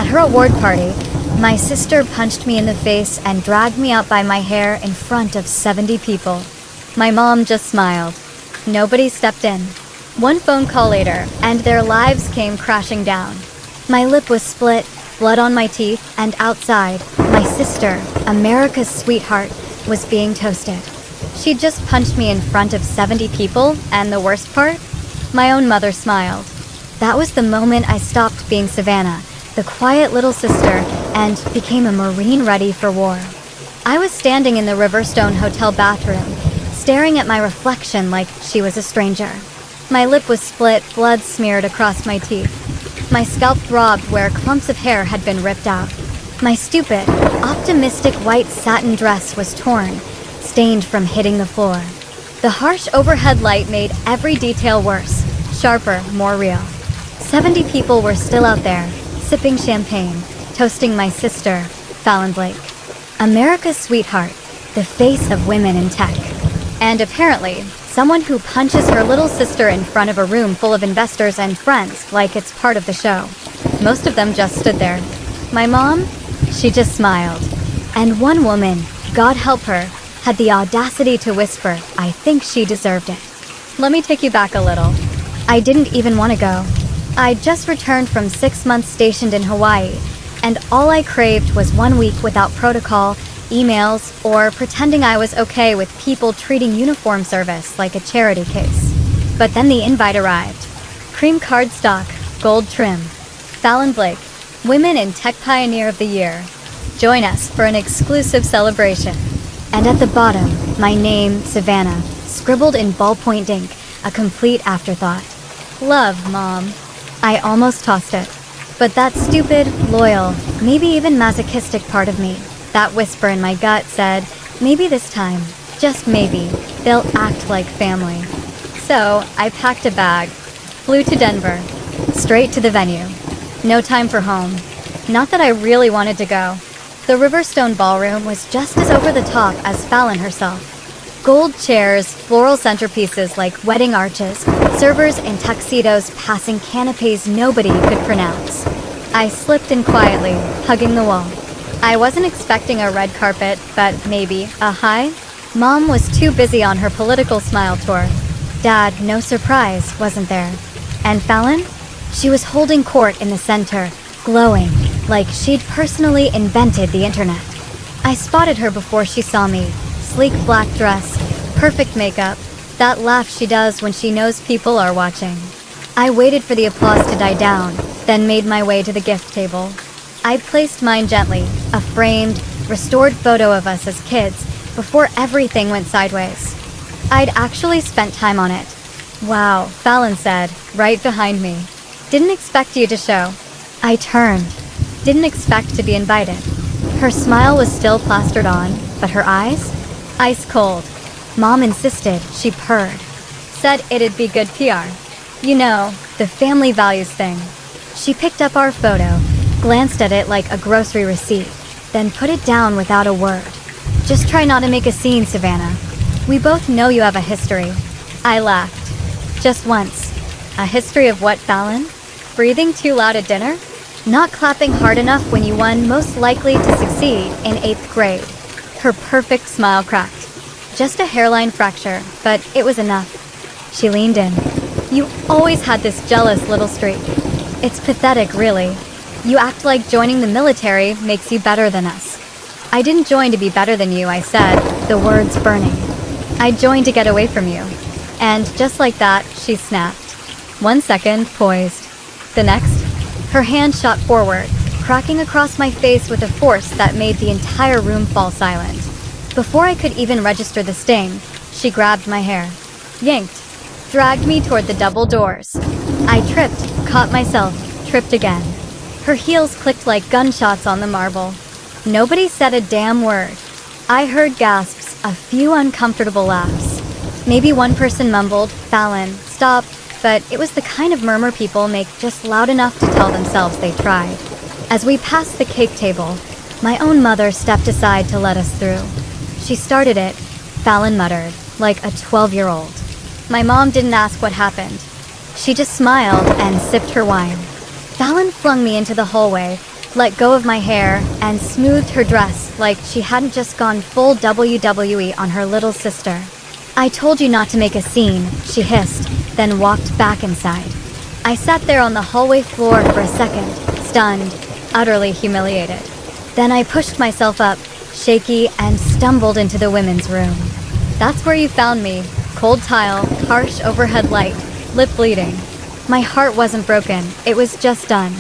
her award party, my sister punched me in the face and dragged me out by my hair in front of 70 people. My mom just smiled. Nobody stepped in. One phone call later, and their lives came crashing down. My lip was split, blood on my teeth, and outside, my sister, America's sweetheart, was being toasted. She'd just punched me in front of 70 people, and the worst part? My own mother smiled. That was the moment I stopped being Savannah, the quiet little sister, and became a Marine ready for war. I was standing in the Riverstone Hotel bathroom, staring at my reflection like she was a stranger. My lip was split, blood smeared across my teeth. My scalp throbbed where clumps of hair had been ripped out. My stupid, optimistic white satin dress was torn, stained from hitting the floor. The harsh overhead light made every detail worse, sharper, more real. 70 people were still out there, sipping champagne, toasting my sister, Fallon Blake. America's sweetheart, the face of women in tech. And apparently, someone who punches her little sister in front of a room full of investors and friends like it's part of the show. Most of them just stood there. My mom? She just smiled. And one woman, God help her, had the audacity to whisper, I think she deserved it. Let me take you back a little. I didn't even want to go. I'd just returned from 6 months stationed in Hawaii, and all I craved was 1 week without protocol, emails, or pretending I was okay with people treating uniform service like a charity case. But then the invite arrived. Cream cardstock, gold trim. Fallon Blake, Women in Tech Pioneer of the Year. Join us for an exclusive celebration. And at the bottom, my name, Savannah, scribbled in ballpoint ink, a complete afterthought. Love, Mom. I almost tossed it. But that stupid, loyal, maybe even masochistic part of me, that whisper in my gut said, maybe this time, just maybe, they'll act like family. So, I packed a bag, flew to Denver, straight to the venue. No time for home. Not that I really wanted to go. The Riverstone Ballroom was just as over the top as Fallon herself. Gold chairs, floral centerpieces like wedding arches, servers in tuxedos passing canapes nobody could pronounce. I slipped in quietly, hugging the wall. I wasn't expecting a red carpet, but maybe a hi? Mom was too busy on her political smile tour. Dad, no surprise, wasn't there. And Fallon? She was holding court in the center, glowing, like she'd personally invented the internet. I spotted her before she saw me. Sleek black dress, perfect makeup, that laugh she does when she knows people are watching. I waited for the applause to die down, then made my way to the gift table. I placed mine gently, a framed, restored photo of us as kids, before everything went sideways. I'd actually spent time on it. Wow, Fallon said, right behind me. Didn't expect you to show. I turned. Didn't expect to be invited. Her smile was still plastered on, but her eyes? Ice cold. Mom insisted, she purred. Said it'd be good PR. You know, the family values thing. She picked up our photo, glanced at it like a grocery receipt, then put it down without a word. Just try not to make a scene, Savannah. We both know you have a history. I laughed. Just once. A history of what, Fallon? Breathing too loud at dinner? Not clapping hard enough when you won most likely to succeed in 8th grade. Her perfect smile cracked. Just a hairline fracture, but it was enough. She leaned in. You always had this jealous little streak. It's pathetic, really. You act like joining the military makes you better than us. I didn't join to be better than you, I said, the words burning. I joined to get away from you. And just like that, she snapped. 1 second, poised. The next, her hand shot forward, cracking across my face with a force that made the entire room fall silent. Before I could even register the sting, she grabbed my hair, yanked, dragged me toward the double doors. I tripped, caught myself, tripped again. Her heels clicked like gunshots on the marble. Nobody said a damn word. I heard gasps, a few uncomfortable laughs. Maybe one person mumbled, Fallon, stop, but it was the kind of murmur people make just loud enough to tell themselves they tried. As we passed the cake table, my own mother stepped aside to let us through. She started it, Fallon muttered, like a 12-year-old. My mom didn't ask what happened. She just smiled and sipped her wine. Fallon flung me into the hallway, let go of my hair, and smoothed her dress like she hadn't just gone full WWE on her little sister. "I told you not to make a scene," she hissed, then walked back inside. I sat there on the hallway floor for a second, stunned, utterly humiliated. Then I pushed myself up, shaky, and stumbled into the women's room. That's where you found me, cold tile, harsh overhead light, lip bleeding. My heart wasn't broken, it was just done.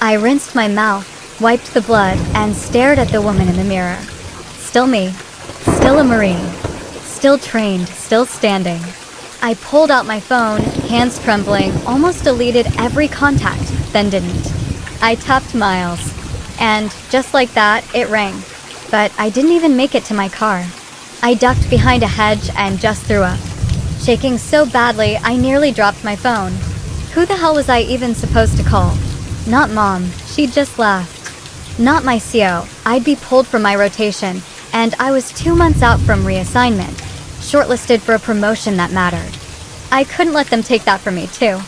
I rinsed my mouth, wiped the blood, and stared at the woman in the mirror. Still me, still a Marine, still trained, still standing. I pulled out my phone, hands trembling, almost deleted every contact, then didn't. I tapped Miles, and just like that, it rang. But I didn't even make it to my car. I ducked behind a hedge and just threw up. Shaking so badly, I nearly dropped my phone. Who the hell was I even supposed to call? Not Mom, she'd just laughed. Not my CO, I'd be pulled from my rotation, and I was 2 months out from reassignment, shortlisted for a promotion that mattered. I couldn't let them take that from me, too.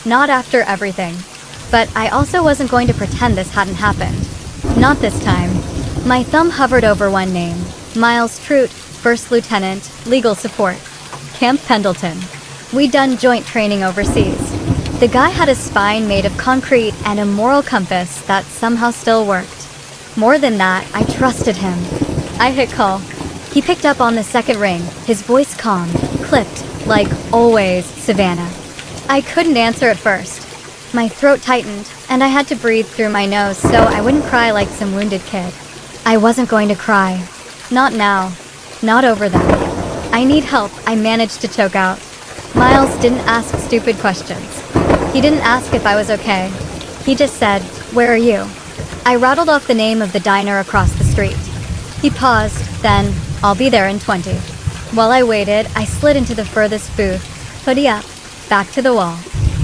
Not after everything. But I also wasn't going to pretend this hadn't happened. Not this time. My thumb hovered over one name. Miles Trout, First Lieutenant, Legal Support. Camp Pendleton. We'd done joint training overseas. The guy had a spine made of concrete and a moral compass that somehow still worked. More than that, I trusted him. I hit call. He picked up on the second ring, his voice calm, clipped, like always, Savannah. I couldn't answer at first. My throat tightened, and I had to breathe through my nose so I wouldn't cry like some wounded kid. I wasn't going to cry. Not now. Not over that. "I need help," I managed to choke out. Miles didn't ask stupid questions. He didn't ask if I was okay. He just said, "Where are you?" I rattled off the name of the diner across the street. He paused, then, "I'll be there in 20. While I waited, I slid into the furthest booth, hoodie up, back to the wall.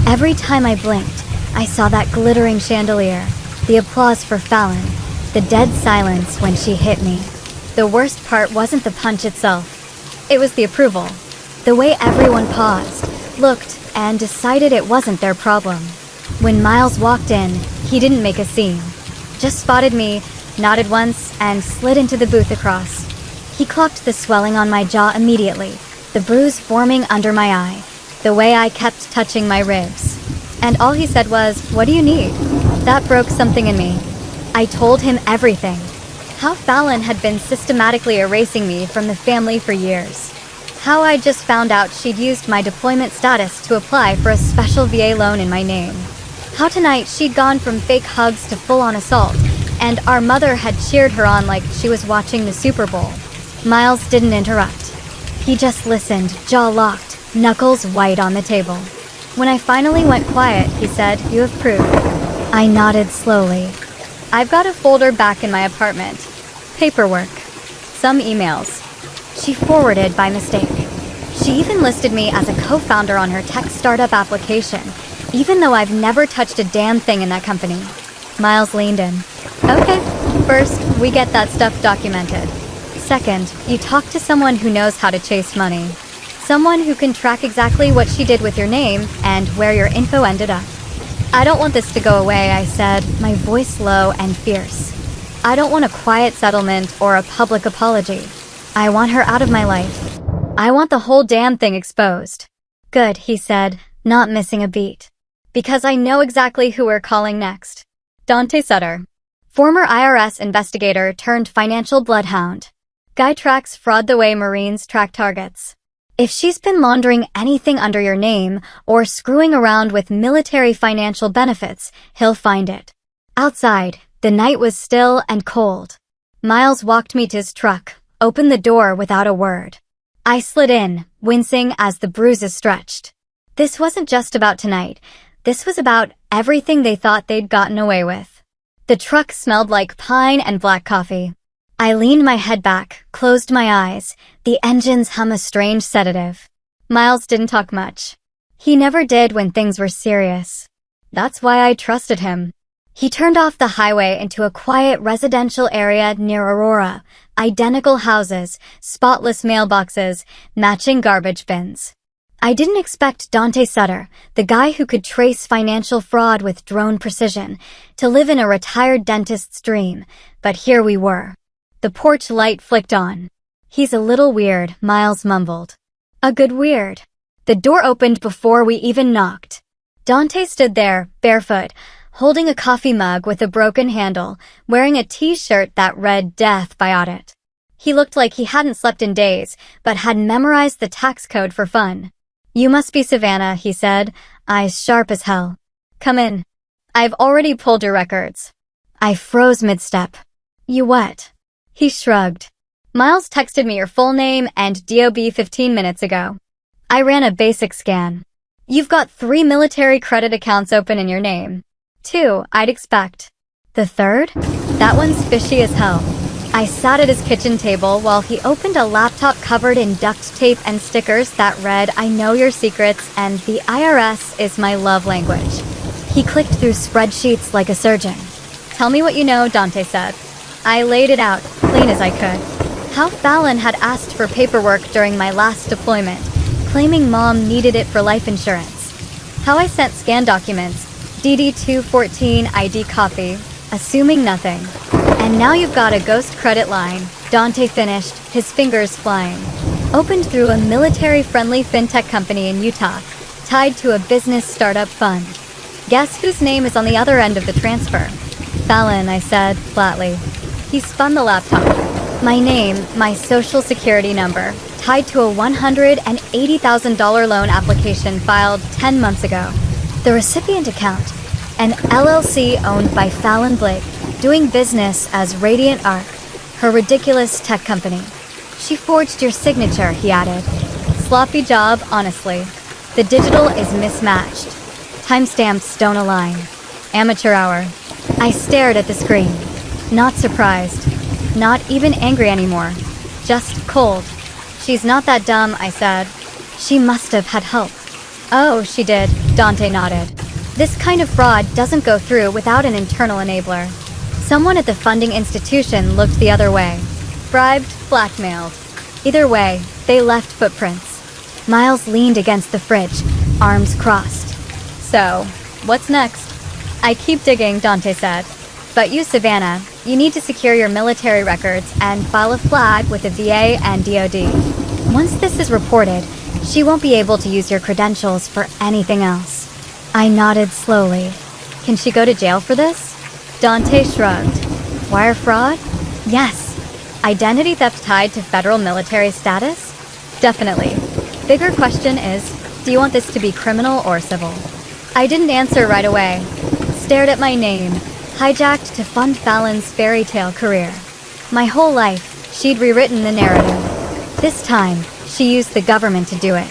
Every time I blinked, I saw that glittering chandelier, the applause for Fallon, the dead silence when she hit me. The worst part wasn't the punch itself. It was the approval. The way everyone paused, looked, and decided it wasn't their problem. When Miles walked in, he didn't make a scene. Just spotted me, nodded once, and slid into the booth across. He clocked the swelling on my jaw immediately, the bruise forming under my eye, the way I kept touching my ribs. And all he said was, "What do you need?" That broke something in me. I told him everything. How Fallon had been systematically erasing me from the family for years. How I just found out she'd used my deployment status to apply for a special VA loan in my name. How tonight she'd gone from fake hugs to full-on assault, and our mother had cheered her on like she was watching the Super Bowl. Miles didn't interrupt. He just listened, jaw locked, knuckles white on the table. When I finally went quiet, he said, "You have proof." I nodded slowly. "I've got a folder back in my apartment. Paperwork. Some emails." She forwarded by mistake. She even listed me as a co-founder on her tech startup application, even though I've never touched a damn thing in that company. Miles leaned in. "Okay, first, we get that stuff documented. Second, you talk to someone who knows how to chase money. Someone who can track exactly what she did with your name and where your info ended up." "I don't want this to go away," I said, my voice low and fierce. "I don't want a quiet settlement or a public apology. I want her out of my life. I want the whole damn thing exposed." "Good," he said, not missing a beat. "Because I know exactly who we're calling next. Dante Sutter. Former IRS investigator turned financial bloodhound. Guy tracks fraud the way Marines track targets. If she's been laundering anything under your name or screwing around with military financial benefits, he'll find it." Outside, the night was still and cold. Miles walked me to his truck, opened the door without a word. I slid in, wincing as the bruises stretched. This wasn't just about tonight. This was about everything they thought they'd gotten away with. The truck smelled like pine and black coffee. I leaned my head back, closed my eyes. The engines hum a strange sedative. Miles didn't talk much. He never did when things were serious. That's why I trusted him. He turned off the highway into a quiet residential area near Aurora. Identical houses, spotless mailboxes, matching garbage bins. I didn't expect Dante Sutter, the guy who could trace financial fraud with drone precision, to live in a retired dentist's dream, but here we were. The porch light flicked on. "He's a little weird," Miles mumbled. "A good weird." The door opened before we even knocked. Dante stood there, barefoot, holding a coffee mug with a broken handle, wearing a t-shirt that read "Death" by AITA. He looked like he hadn't slept in days, but had memorized the tax code for fun. "You must be Savannah," he said, eyes sharp as hell. "Come in. I've already pulled your records." I froze mid-step. "You what?" He shrugged. "Miles texted me your full name and DOB 15 minutes ago. I ran a basic scan. You've got 3 military credit accounts open in your name. 2, I'd expect. The third? That one's fishy as hell." I sat at his kitchen table while he opened a laptop covered in duct tape and stickers that read, "I know your secrets and the IRS is my love language." He clicked through spreadsheets like a surgeon. "Tell me what you know," Dante said. I laid it out, clean as I could. How Fallon had asked for paperwork during my last deployment, claiming Mom needed it for life insurance. How I sent scan documents, DD-214 ID copy, assuming nothing. "And now you've got a ghost credit line," Dante finished, his fingers flying. "Opened through a military-friendly fintech company in Utah, tied to a business startup fund. Guess whose name is on the other end of the transfer?" "Fallon," I said, flatly. He spun the laptop. "My name, my social security number, tied to a $180,000 loan application filed 10 months ago. The recipient account, an LLC owned by Fallon Blake, doing business as Radiant Arc, her ridiculous tech company. She forged your signature," he added. "Sloppy job, honestly. The digital is mismatched. Timestamps don't align. Amateur hour." I stared at the screen. Not surprised. Not even angry anymore. Just cold. "She's not that dumb," I said. "She must have had help." "Oh, she did," Dante nodded. "This kind of fraud doesn't go through without an internal enabler." Someone at the funding institution looked the other way. Bribed, blackmailed. Either way, they left footprints. Miles leaned against the fridge, arms crossed. "So, what's next?" "I keep digging," Dante said. "But you, Savannah, you need to secure your military records and file a flag with the VA and DOD. Once this is reported, she won't be able to use your credentials for anything else." I nodded slowly. "Can she go to jail for this?" Dante shrugged. "Wire fraud? Yes. Identity theft tied to federal military status? Definitely. Bigger question is, do you want this to be criminal or civil?" I didn't answer right away. Stared at my name, hijacked to fund Fallon's fairy tale career. My whole life, she'd rewritten the narrative. This time, she used the government to do it.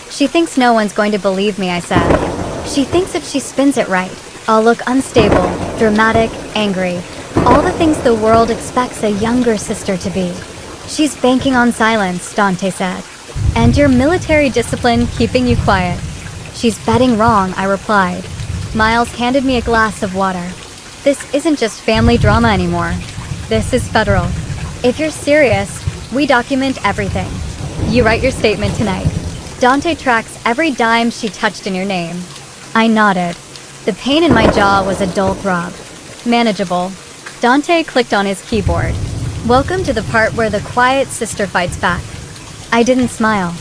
"She thinks no one's going to believe me," I said. "She thinks if she spins it right, I'll look unstable, dramatic, angry, all the things the world expects a younger sister to be. She's banking on silence," Dante said. "And your military discipline keeping you quiet." "She's betting wrong," I replied. Miles handed me a glass of water. "This isn't just family drama anymore. This is federal. If you're serious, we document everything. You write your statement tonight. Dante tracks every dime she touched in your name." I nodded. The pain in my jaw was a dull throb. Manageable. Dante clicked on his keyboard. "Welcome to the part where the quiet sister fights back." I didn't smile.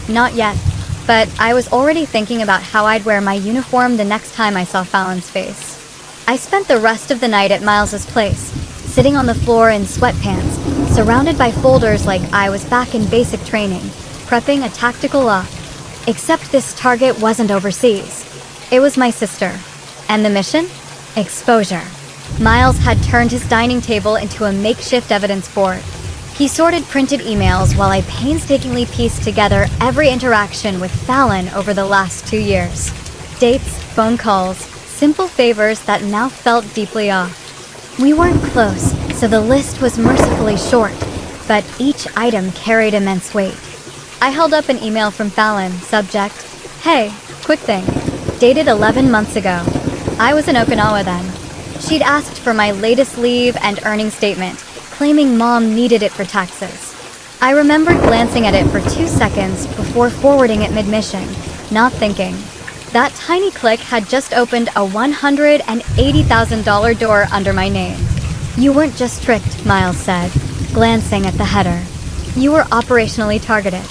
Not yet. But I was already thinking about how I'd wear my uniform the next time I saw Fallon's face. I spent the rest of the night at Miles's place, sitting on the floor in sweatpants, surrounded by folders like I was back in basic training, prepping a tactical op. Except this target wasn't overseas. It was my sister. And the mission? Exposure. Miles had turned his dining table into a makeshift evidence board. He sorted printed emails while I painstakingly pieced together every interaction with Fallon over the last 2 years. Dates, phone calls, simple favors that now felt deeply off. We weren't close, so the list was mercifully short, but each item carried immense weight. I held up an email from Fallon, subject, "Hey, quick thing. Dated 11 months ago. I was in Okinawa then. She'd asked for my latest leave and earning statement, claiming Mom needed it for taxes. I remembered glancing at it for 2 seconds before forwarding it mid-mission, not thinking. That tiny click had just opened a $180,000 door under my name. You weren't just tricked, Miles said, glancing at the header. You were operationally targeted.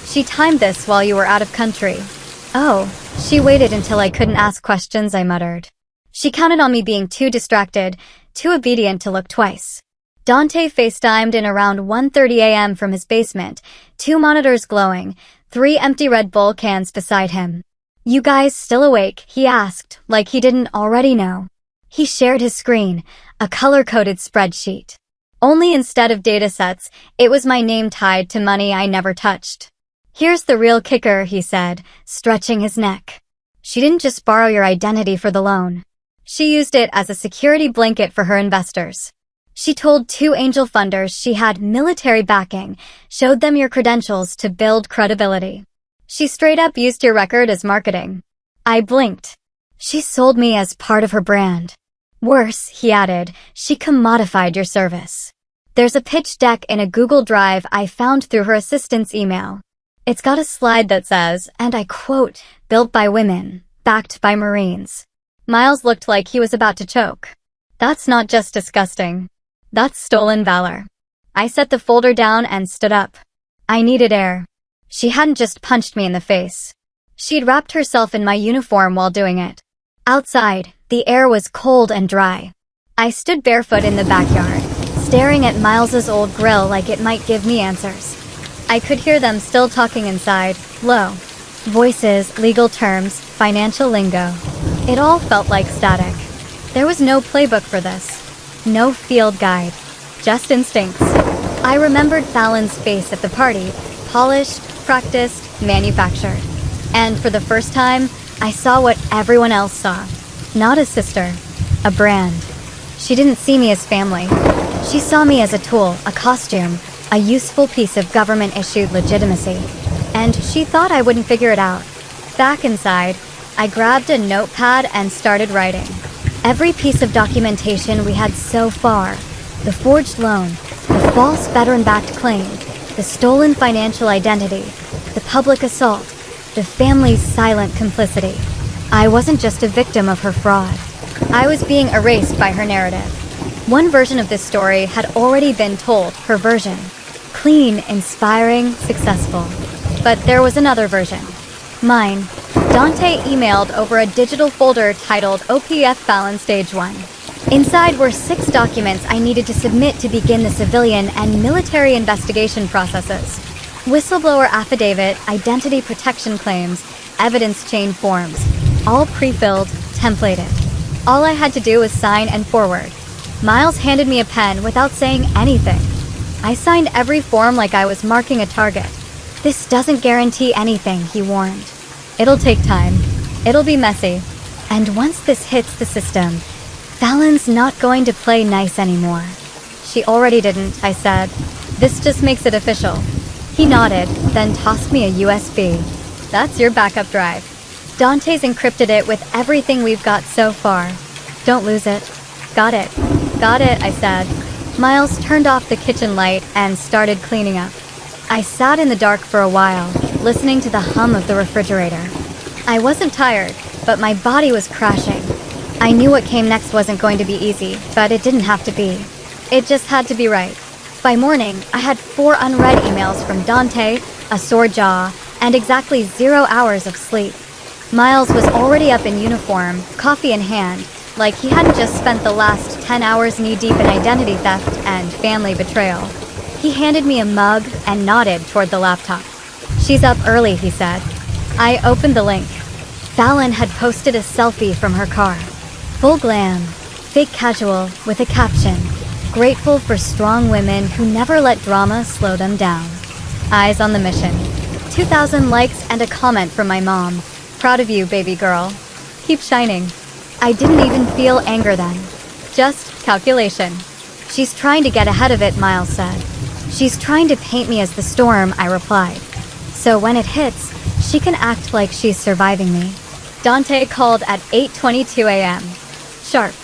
She timed this while you were out of country. Oh, she waited until I couldn't ask questions, I muttered. She counted on me being too distracted, too obedient to look twice. Dante FaceTimed in around 1:30 a.m. from his basement, 2 monitors glowing, 3 empty Red Bull cans beside him. You guys still awake? He asked, like he didn't already know. He shared his screen, a color-coded spreadsheet. Only instead of datasets, it was my name tied to money I never touched. Here's the real kicker, he said, stretching his neck. She didn't just borrow your identity for the loan. She used it as a security blanket for her investors. She told 2 angel funders she had military backing, showed them your credentials to build credibility. She straight up used your record as marketing. I blinked. She sold me as part of her brand. Worse, he added, she commodified your service. There's a pitch deck in a Google Drive I found through her assistant's email. It's got a slide that says, and I quote, built by women, backed by Marines. Miles looked like he was about to choke. That's not just disgusting. That's stolen valor. I set the folder down and stood up. I needed air. She hadn't just punched me in the face. She'd wrapped herself in my uniform while doing it. Outside, the air was cold and dry. I stood barefoot in the backyard, staring at Miles's old grill like it might give me answers. I could hear them still talking inside, low. Voices, legal terms, financial lingo. It all felt like static. There was no playbook for this. No field guide. Just instincts. I remembered Fallon's face at the party, polished, practiced, manufactured. And for the first time, I saw what everyone else saw. Not a sister. A brand. She didn't see me as family. She saw me as a tool, a costume, a useful piece of government-issued legitimacy. And she thought I wouldn't figure it out. Back inside, I grabbed a notepad and started writing. Every piece of documentation we had so far, the forged loan, the false veteran-backed claim, the stolen financial identity, the public assault, the family's silent complicity. I wasn't just a victim of her fraud. I was being erased by her narrative. One version of this story had already been told, her version. Clean, inspiring, successful. But there was another version. Mine. Dante emailed over a digital folder titled OPF Fallon Stage 1. Inside were 6 documents I needed to submit to begin the civilian and military investigation processes. Whistleblower affidavit, identity protection claims, evidence chain forms. All pre-filled, templated. All I had to do was sign and forward. Miles handed me a pen without saying anything. I signed every form like I was marking a target. This doesn't guarantee anything, he warned. It'll take time. It'll be messy. And once this hits the system, Fallon's not going to play nice anymore. She already didn't, I said. This just makes it official. He nodded, then tossed me a USB. That's your backup drive. Dante's encrypted it with everything we've got so far. Don't lose it. Got it. Got it, I said. Miles turned off the kitchen light and started cleaning up. I sat in the dark for a while, listening to the hum of the refrigerator. I wasn't tired, but my body was crashing. I knew what came next wasn't going to be easy, but it didn't have to be. It just had to be right. By morning, I had 4 unread emails from Dante, a sore jaw, and exactly 0 hours of sleep. Miles was already up in uniform, coffee in hand, like he hadn't just spent the last 10 hours knee-deep in identity theft and family betrayal. He handed me a mug and nodded toward the laptop. She's up early, he said. I opened the link. Fallon had posted a selfie from her car. Full glam, fake casual, with a caption, grateful for strong women who never let drama slow them down. Eyes on the mission. 2,000 likes and a comment from my mom. Proud of you, baby girl. Keep shining. I didn't even feel anger then. Just calculation. She's trying to get ahead of it, Miles said. She's trying to paint me as the storm, I replied. So when it hits, she can act like she's surviving me. Dante called at 8:22 a.m. Sharp.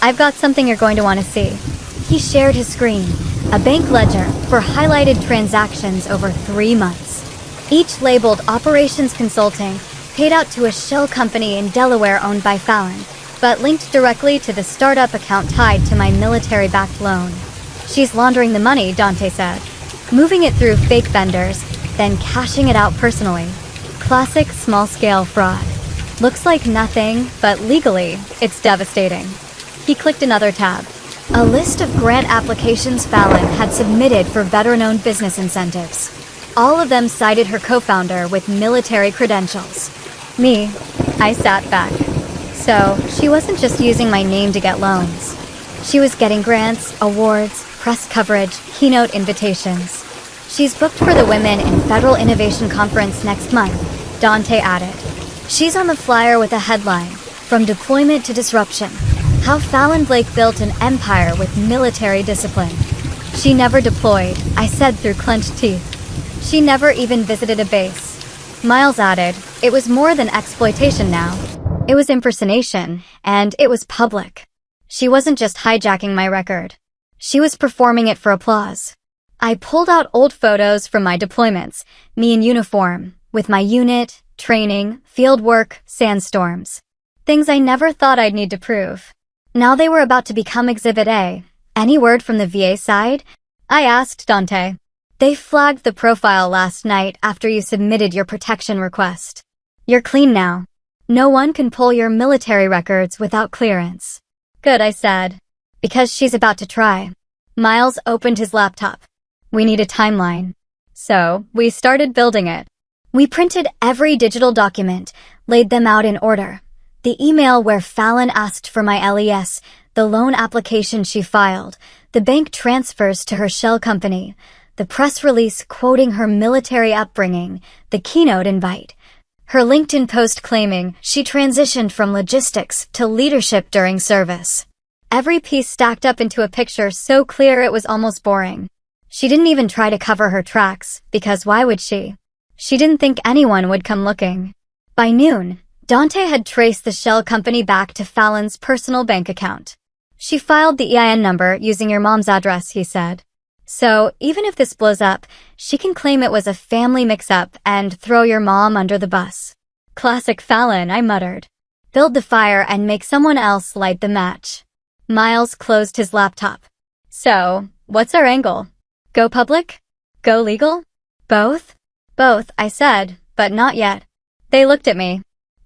I've got something you're going to want to see. He shared his screen, A bank ledger for highlighted transactions over 3 months. Each labeled Operations Consulting, paid out to a shell company in Delaware owned by Fallon, but linked directly to the startup account tied to my military-backed loan. She's laundering the money, Dante said. Moving it through fake vendors, then cashing it out personally. Classic small-scale fraud. Looks like nothing, but legally, it's devastating. He clicked another tab. A list of grant applications Fallon had submitted for veteran-owned business incentives. All of them cited her co-founder with military credentials. Me, I sat back. So, she wasn't just using my name to get loans. She was getting grants, awards, press coverage, keynote invitations. She's booked for the Women in Federal Innovation Conference next month, Dante added. She's on the flyer with a headline, From Deployment to Disruption. How Fallon Blake built an empire with military discipline. She never deployed, I said through clenched teeth. She never even visited a base. Miles added, it was more than exploitation now. It was impersonation, and it was public. She wasn't just hijacking my record. She was performing it for applause. I pulled out old photos from my deployments, me in uniform, with my unit, training, field work, sandstorms. Things I never thought I'd need to prove. Now they were about to become Exhibit A. Any word from the VA side? I asked Dante. They flagged the profile last night after you submitted your protection request. You're clean now. No one can pull your military records without clearance. Good, I said. Because she's about to try. Miles opened his laptop. We need a timeline. So, we started building it. We printed every digital document, laid them out in order. The email where Fallon asked for my LES, the loan application she filed, the bank transfers to her shell company, the press release quoting her military upbringing, the keynote invite, her LinkedIn post claiming she transitioned from logistics to leadership during service. Every piece stacked up into a picture so clear it was almost boring. She didn't even try to cover her tracks, because why would she? She didn't think anyone would come looking. By noon, Dante had traced the shell company back to Fallon's personal bank account. She filed the EIN number using your mom's address, he said. So, even if this blows up, she can claim it was a family mix-up and throw your mom under the bus. Classic Fallon, I muttered. Build the fire and make someone else light the match. Miles closed his laptop. So, what's our angle? Go public? Go legal? Both? Both, I said, but not yet. They looked at me.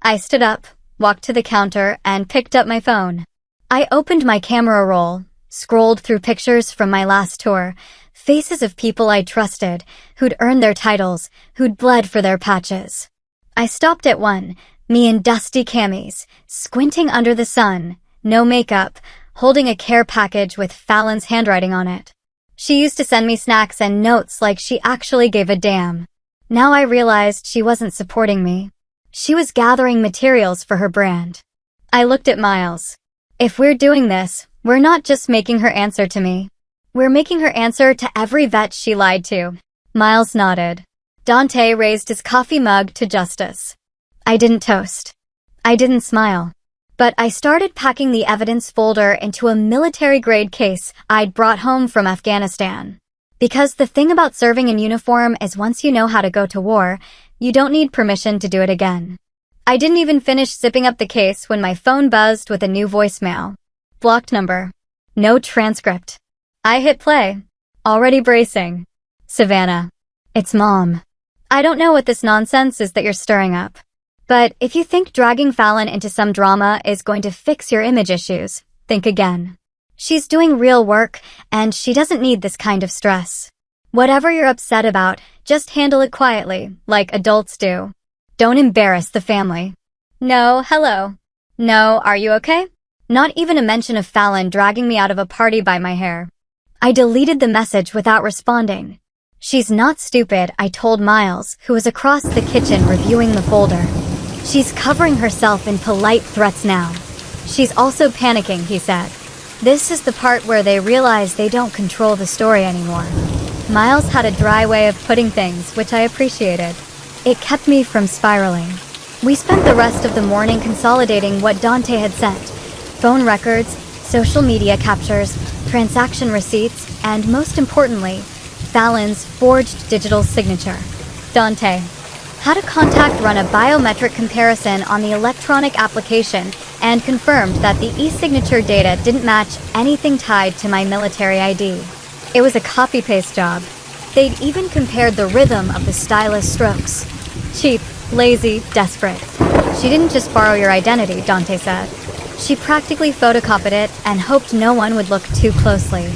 I stood up, walked to the counter, and picked up my phone. I opened my camera roll, scrolled through pictures from my last tour, faces of people I trusted, who'd earned their titles, who'd bled for their patches. I stopped at one, me in dusty camis, squinting under the sun, no makeup, holding a care package with Fallon's handwriting on it. She used to send me snacks and notes like she actually gave a damn. Now I realized she wasn't supporting me. She was gathering materials for her brand. I looked at Miles. If we're doing this, we're not just making her answer to me. We're making her answer to every vet she lied to. Miles nodded. Dante raised his coffee mug to justice. I didn't toast. I didn't smile. But I started packing the evidence folder into a military-grade case I'd brought home from Afghanistan. Because the thing about serving in uniform is once you know how to go to war, you don't need permission to do it again. I didn't even finish zipping up the case when my phone buzzed with a new voicemail. Blocked number. No transcript. I hit play. Already bracing. Savannah. It's Mom. I don't know what this nonsense is that you're stirring up. But if you think dragging Fallon into some drama is going to fix your image issues, think again. She's doing real work, and she doesn't need this kind of stress. Whatever you're upset about, just handle it quietly, like adults do. Don't embarrass the family. No, hello. No, are you okay? Not even a mention of Fallon dragging me out of a party by my hair. I deleted the message without responding. She's not stupid, I told Miles, who was across the kitchen reviewing the folder. She's covering herself in polite threats now. She's also panicking, he said. This is the part where they realize they don't control the story anymore. Miles had a dry way of putting things, which I appreciated. It kept me from spiraling. We spent the rest of the morning consolidating what Dante had sent. Phone records, social media captures, transaction receipts, and most importantly, Fallon's forged digital signature. Dante. Had a contact run a biometric comparison on the electronic application and confirmed that the e-signature data didn't match anything tied to my military ID. It was a copy-paste job. They'd even compared the rhythm of the stylus strokes. Cheap, lazy, desperate. She didn't just borrow your identity, Dante said. She practically photocopied it and hoped no one would look too closely.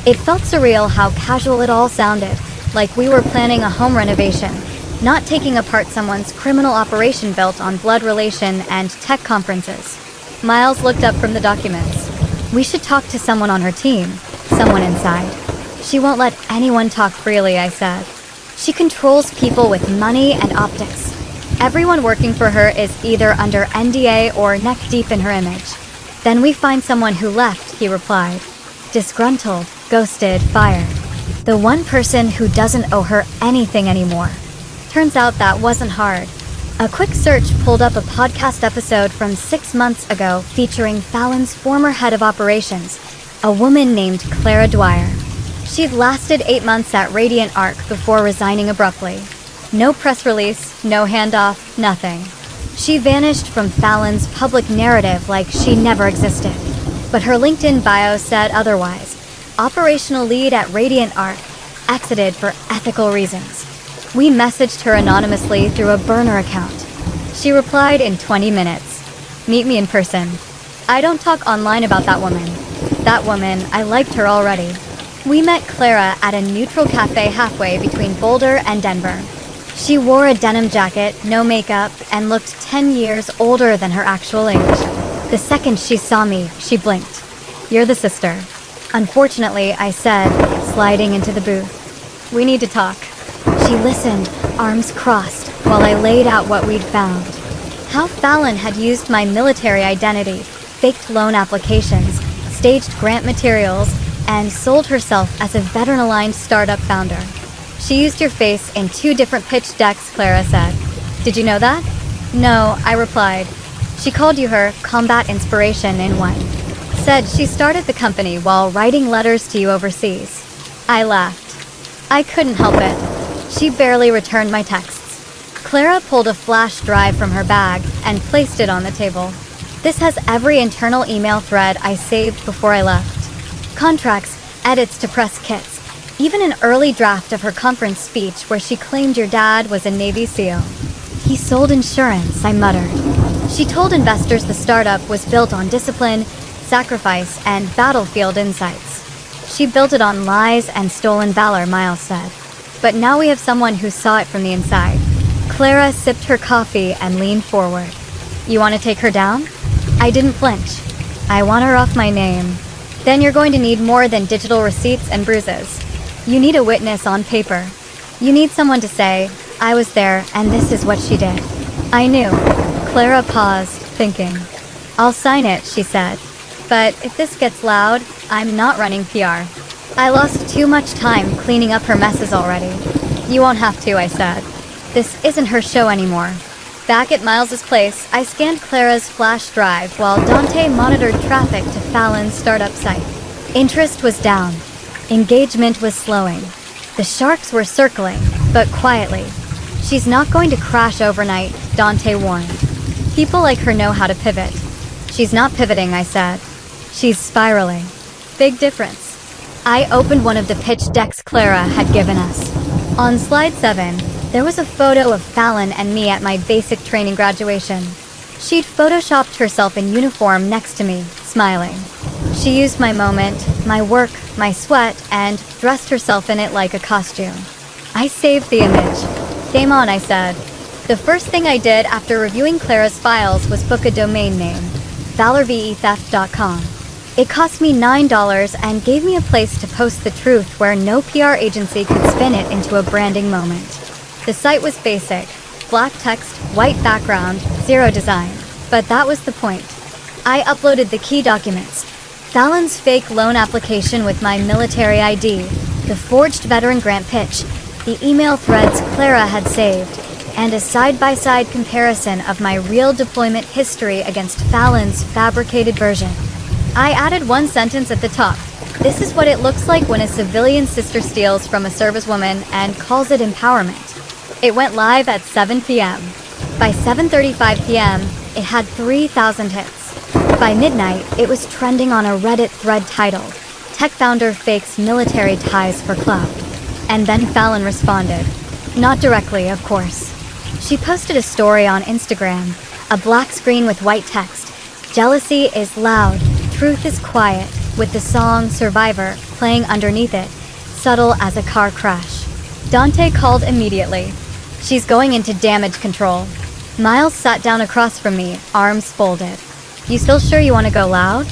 It felt surreal how casual it all sounded, like we were planning a home renovation, not taking apart someone's criminal operation built on blood relation and tech conferences. Miles looked up from the documents. We should talk to someone on her team, someone inside. She won't let anyone talk freely, I said. She controls people with money and optics. Everyone working for her is either under NDA or neck deep in her image. Then we find someone who left, he replied. Disgruntled, ghosted, fired. The one person who doesn't owe her anything anymore. Turns out that wasn't hard. A quick search pulled up a podcast episode from 6 months ago featuring Fallon's former head of operations, a woman named Clara Dwyer. She'd lasted 8 months at Radiant Arc before resigning abruptly. No press release, no handoff, nothing. She vanished from Fallon's public narrative like she never existed. But her LinkedIn bio said otherwise. Operational lead at Radiant Arc, exited for ethical reasons. We messaged her anonymously through a burner account. She replied in 20 minutes. Meet me in person. I don't talk online about that woman. That woman, I liked her already. We met Clara at a neutral cafe halfway between Boulder and Denver. She wore a denim jacket, no makeup, and looked 10 years older than her actual age. The second she saw me, she blinked. You're the sister. Unfortunately, I said, sliding into the booth. We need to talk. She listened, arms crossed, while I laid out what we'd found. How Fallon had used my military identity, faked loan applications, staged grant materials, and sold herself as a veteran-aligned startup founder. She used your face in 2 different pitch decks, Clara said. Did you know that? No, I replied. She called you her combat inspiration in one. Said she started the company while writing letters to you overseas. I laughed. I couldn't help it. She barely returned my texts. Clara pulled a flash drive from her bag and placed it on the table. This has every internal email thread I saved before I left. Contracts, edits to press kits. Even an early draft of her conference speech where she claimed your dad was a Navy SEAL. He sold insurance, I muttered. She told investors the startup was built on discipline, sacrifice, and battlefield insights. She built it on lies and stolen valor, Miles said. But now we have someone who saw it from the inside. Clara sipped her coffee and leaned forward. You want to take her down? I didn't flinch. I want her off my name. Then you're going to need more than digital receipts and bruises. You need a witness on paper. You need someone to say, I was there and this is what she did. I knew. Clara paused, thinking. I'll sign it, she said. But if this gets loud, I'm not running PR. I lost too much time cleaning up her messes already. You won't have to, I said. This isn't her show anymore. Back at Miles's place, I scanned Clara's flash drive while Dante monitored traffic to Fallon's startup site. Interest was down. Engagement was slowing. The sharks were circling, but quietly. She's not going to crash overnight, Dante warned. People like her know how to pivot. She's not pivoting, I said. She's spiraling. Big difference. I opened one of the pitch decks Clara had given us. On slide 7, there was a photo of Fallon and me at my basic training graduation. She'd photoshopped herself in uniform next to me, smiling. She used my moment, my work, my sweat, and dressed herself in it like a costume. I saved the image. Game on, I said. The first thing I did after reviewing Clara's files was book a domain name, valorvetheft.com. It cost me $9 and gave me a place to post the truth where no PR agency could spin it into a branding moment. The site was basic, black text, white background, zero design. But that was the point. I uploaded the key documents. Fallon's fake loan application with my military ID, the forged veteran grant pitch, the email threads Clara had saved, and a side-by-side comparison of my real deployment history against Fallon's fabricated version. I added one sentence at the top. This is what it looks like when a civilian sister steals from a servicewoman and calls it empowerment. It went live at 7 p.m. By 7:35 p.m., it had 3,000 hits. By midnight, it was trending on a Reddit thread titled, "Tech Founder Fakes Military Ties for Clout." And then Fallon responded. Not directly, of course. She posted a story on Instagram, a black screen with white text. "Jealousy is loud, truth is quiet," with the song Survivor playing underneath it, subtle as a car crash. Dante called immediately. "She's going into damage control." Miles sat down across from me, arms folded. "You still sure you want to go loud?"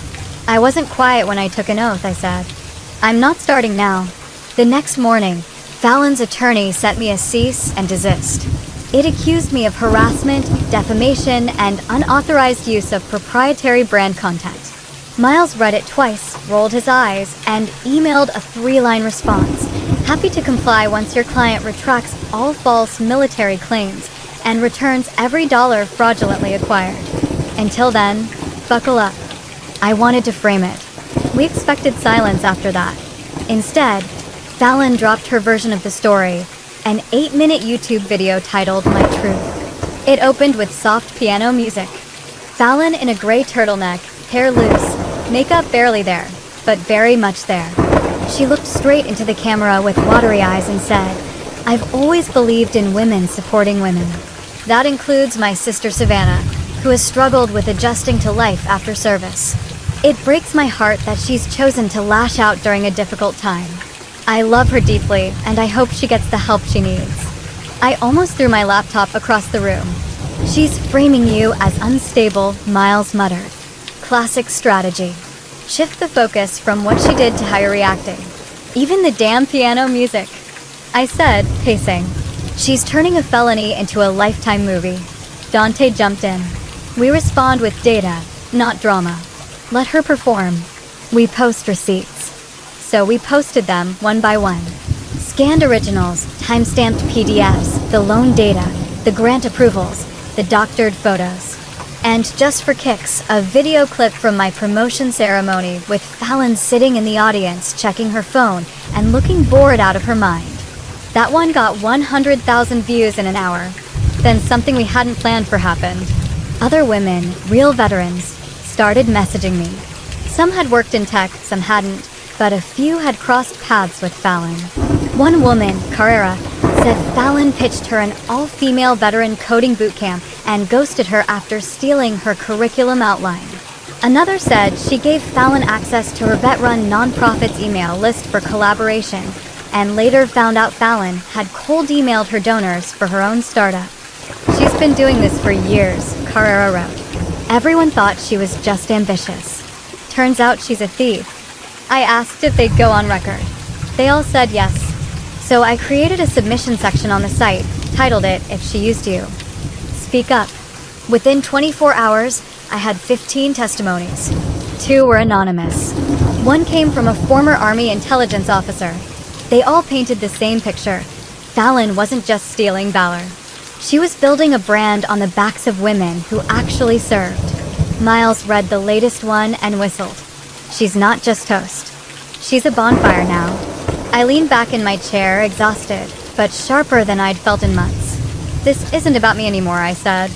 "I wasn't quiet when I took an oath," I said. "I'm not starting now." The next morning, Fallon's attorney sent me a cease and desist. It accused me of harassment, defamation, and unauthorized use of proprietary brand content. Miles read it twice, rolled his eyes, and emailed a 3-line response. "Happy to comply once your client retracts all false military claims and returns every dollar fraudulently acquired. Until then, buckle up." I wanted to frame it. We expected silence after that. Instead, Fallon dropped her version of the story, an 8-minute YouTube video titled "My Truth." It opened with soft piano music. Fallon in a gray turtleneck, hair loose, makeup barely there, but very much there. She looked straight into the camera with watery eyes and said, "I've always believed in women supporting women. That includes my sister Savannah, who has struggled with adjusting to life after service. It breaks my heart that she's chosen to lash out during a difficult time. I love her deeply, and I hope she gets the help she needs." I almost threw my laptop across the room. "She's framing you as unstable," Miles muttered. Classic strategy. Shift the focus from what she did to how you're reacting. Even the damn piano music. I said, pacing. "She's turning a felony into a Lifetime movie." Dante jumped in. "We respond with data, not drama. Let her perform. We post receipts." So we posted them one by one. Scanned originals, time-stamped PDFs, the loan data, the grant approvals, the doctored photos. And just for kicks, a video clip from my promotion ceremony with Fallon sitting in the audience checking her phone and looking bored out of her mind. That one got 100,000 views in an hour. Then something we hadn't planned for happened. Other women, real veterans, started messaging me. Some had worked in tech, some hadn't, but a few had crossed paths with Fallon. One woman, Carrera, said Fallon pitched her an all-female veteran coding bootcamp and ghosted her after stealing her curriculum outline. Another said she gave Fallon access to her vet-run nonprofit's email list for collaboration, and later found out Fallon had cold emailed her donors for her own startup. "She's been doing this for years," Carrera wrote. "Everyone thought she was just ambitious. Turns out she's a thief." I asked if they'd go on record. They all said yes. So I created a submission section on the site, titled it, "If She Used You." Speak up. Within 24 hours, I had 15 testimonies. 2 were anonymous. One came from a former Army intelligence officer. They all painted the same picture. Fallon wasn't just stealing valor. She was building a brand on the backs of women who actually served. Miles read the latest one and whistled. She's not just toast. She's a bonfire now. I leaned back in my chair, exhausted, but sharper than I'd felt in months. "This isn't about me anymore," I said.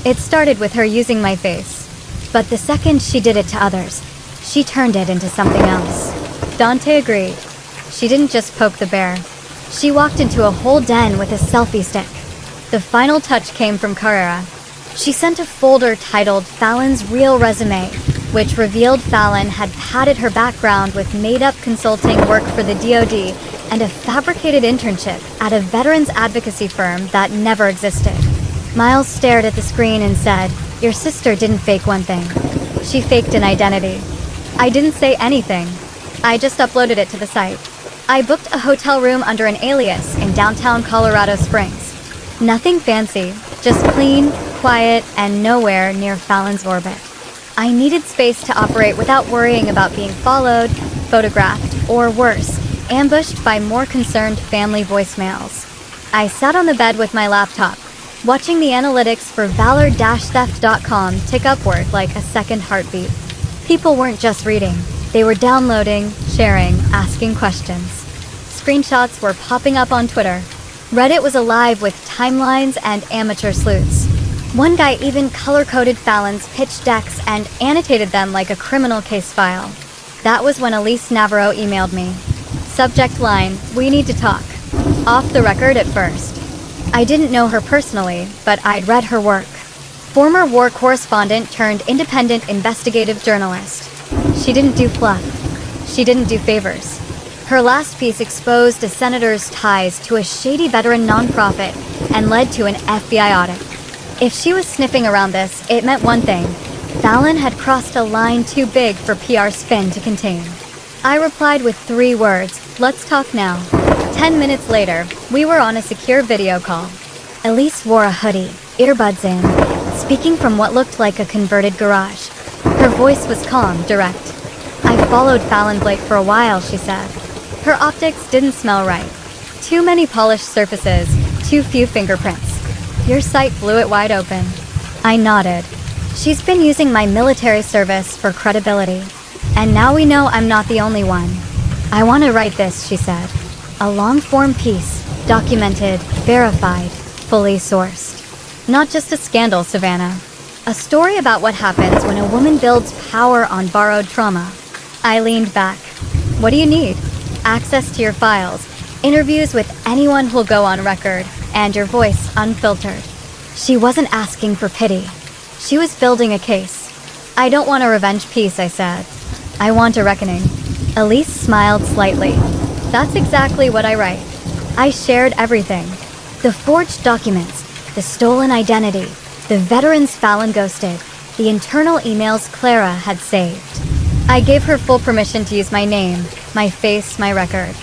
"It started with her using my face. But the second she did it to others, she turned it into something else." Dante agreed. She didn't just poke the bear. She walked into a whole den with a selfie stick. The final touch came from Carrera. She sent a folder titled Fallon's Real Resume, which revealed Fallon had padded her background with made-up consulting work for the DoD and a fabricated internship at a veterans advocacy firm that never existed. Miles stared at the screen and said, "Your sister didn't fake one thing. She faked an identity." I didn't say anything. I just uploaded it to the site. I booked a hotel room under an alias in downtown Colorado Springs. Nothing fancy, just clean, quiet, and nowhere near Fallon's orbit. I needed space to operate without worrying about being followed, photographed, or worse, ambushed by more concerned family voicemails. I sat on the bed with my laptop, watching the analytics for valor-theft.com tick upward like a second heartbeat. People weren't just reading. They were downloading, sharing, asking questions. Screenshots were popping up on Twitter. Reddit was alive with timelines and amateur sleuths. One guy even color-coded Fallon's pitch decks and annotated them like a criminal case file. That was when Elise Navarro emailed me. Subject line, "We need to talk." Off the record at first. I didn't know her personally, but I'd read her work. Former war correspondent turned independent investigative journalist. She didn't do fluff. She didn't do favors. Her last piece exposed a senator's ties to a shady veteran nonprofit and led to an FBI audit. If she was sniffing around this, it meant one thing. Fallon had crossed a line too big for PR spin to contain. I replied with 3 words, "Let's talk now." 10 minutes later, we were on a secure video call. Elise wore a hoodie, earbuds in, speaking from what looked like a converted garage. Her voice was calm, direct. "I followed Fallon Blake for a while," she said. Her optics didn't smell right. Too many polished surfaces, too few fingerprints. Your site blew it wide open. I nodded. She's been using my military service for credibility. And now we know I'm not the only one. "I want to write this," she said. "A long-form piece, documented, verified, fully sourced. Not just a scandal, Savannah. A story about what happens when a woman builds power on borrowed trauma." I leaned back. "What do you need?" "Access to your files, interviews with anyone who'll go on record, and your voice unfiltered." She wasn't asking for pity. She was building a case. "I don't want a revenge piece," I said. "I want a reckoning." Elise smiled slightly. "That's exactly what I write." I shared everything. The forged documents, the stolen identity, the veterans Fallon ghosted, the internal emails Clara had saved. I gave her full permission to use my name, my face, my record.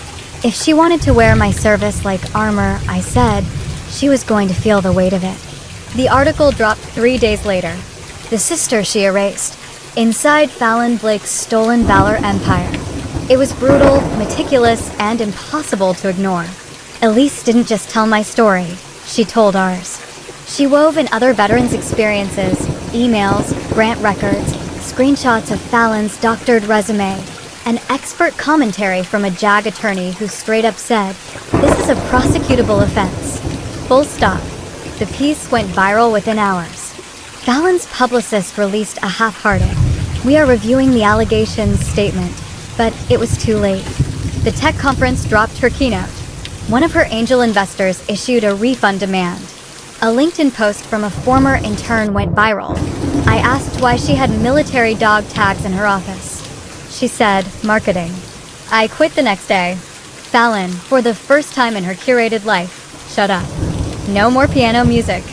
If she wanted to wear my service like armor, I said, she was going to feel the weight of it. The article dropped 3 days later. The sister she erased. Inside Fallon Blake's stolen valor empire. It was brutal, meticulous, and impossible to ignore. Elise didn't just tell my story, she told ours. She wove in other veterans' experiences, emails, grant records, screenshots of Fallon's doctored resume, an expert commentary from a JAG attorney who straight up said, "This is a prosecutable offense." Full stop. The piece went viral within hours. Fallon's publicist released a half-hearted, "We are reviewing the allegations" statement, but it was too late. The tech conference dropped her keynote. One of her angel investors issued a refund demand. A LinkedIn post from a former intern went viral. I asked why she had military dog tags in her office. She said, "Marketing." I quit the next day. Fallon, for the first time in her curated life, shut up. No more piano music.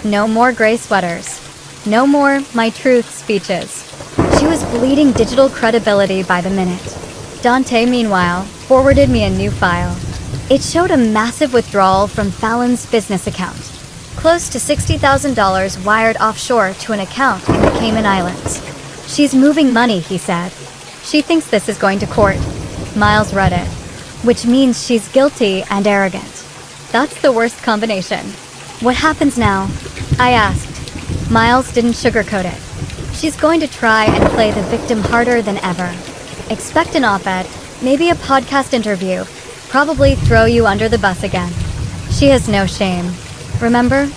No more gray sweaters. No more "my truth" speeches. She was bleeding digital credibility by the minute. Dante, meanwhile, forwarded me a new file. It showed a massive withdrawal from Fallon's business account. Close to $60,000 wired offshore to an account in the Cayman Islands. "She's moving money," he said. "She thinks this is going to court." Miles read it. "Which means she's guilty and arrogant." That's the worst combination. "What happens now?" I asked. Miles didn't sugarcoat it. "She's going to try and play the victim harder than ever. Expect an op-ed, maybe a podcast interview, probably throw you under the bus again. She has no shame. Remember?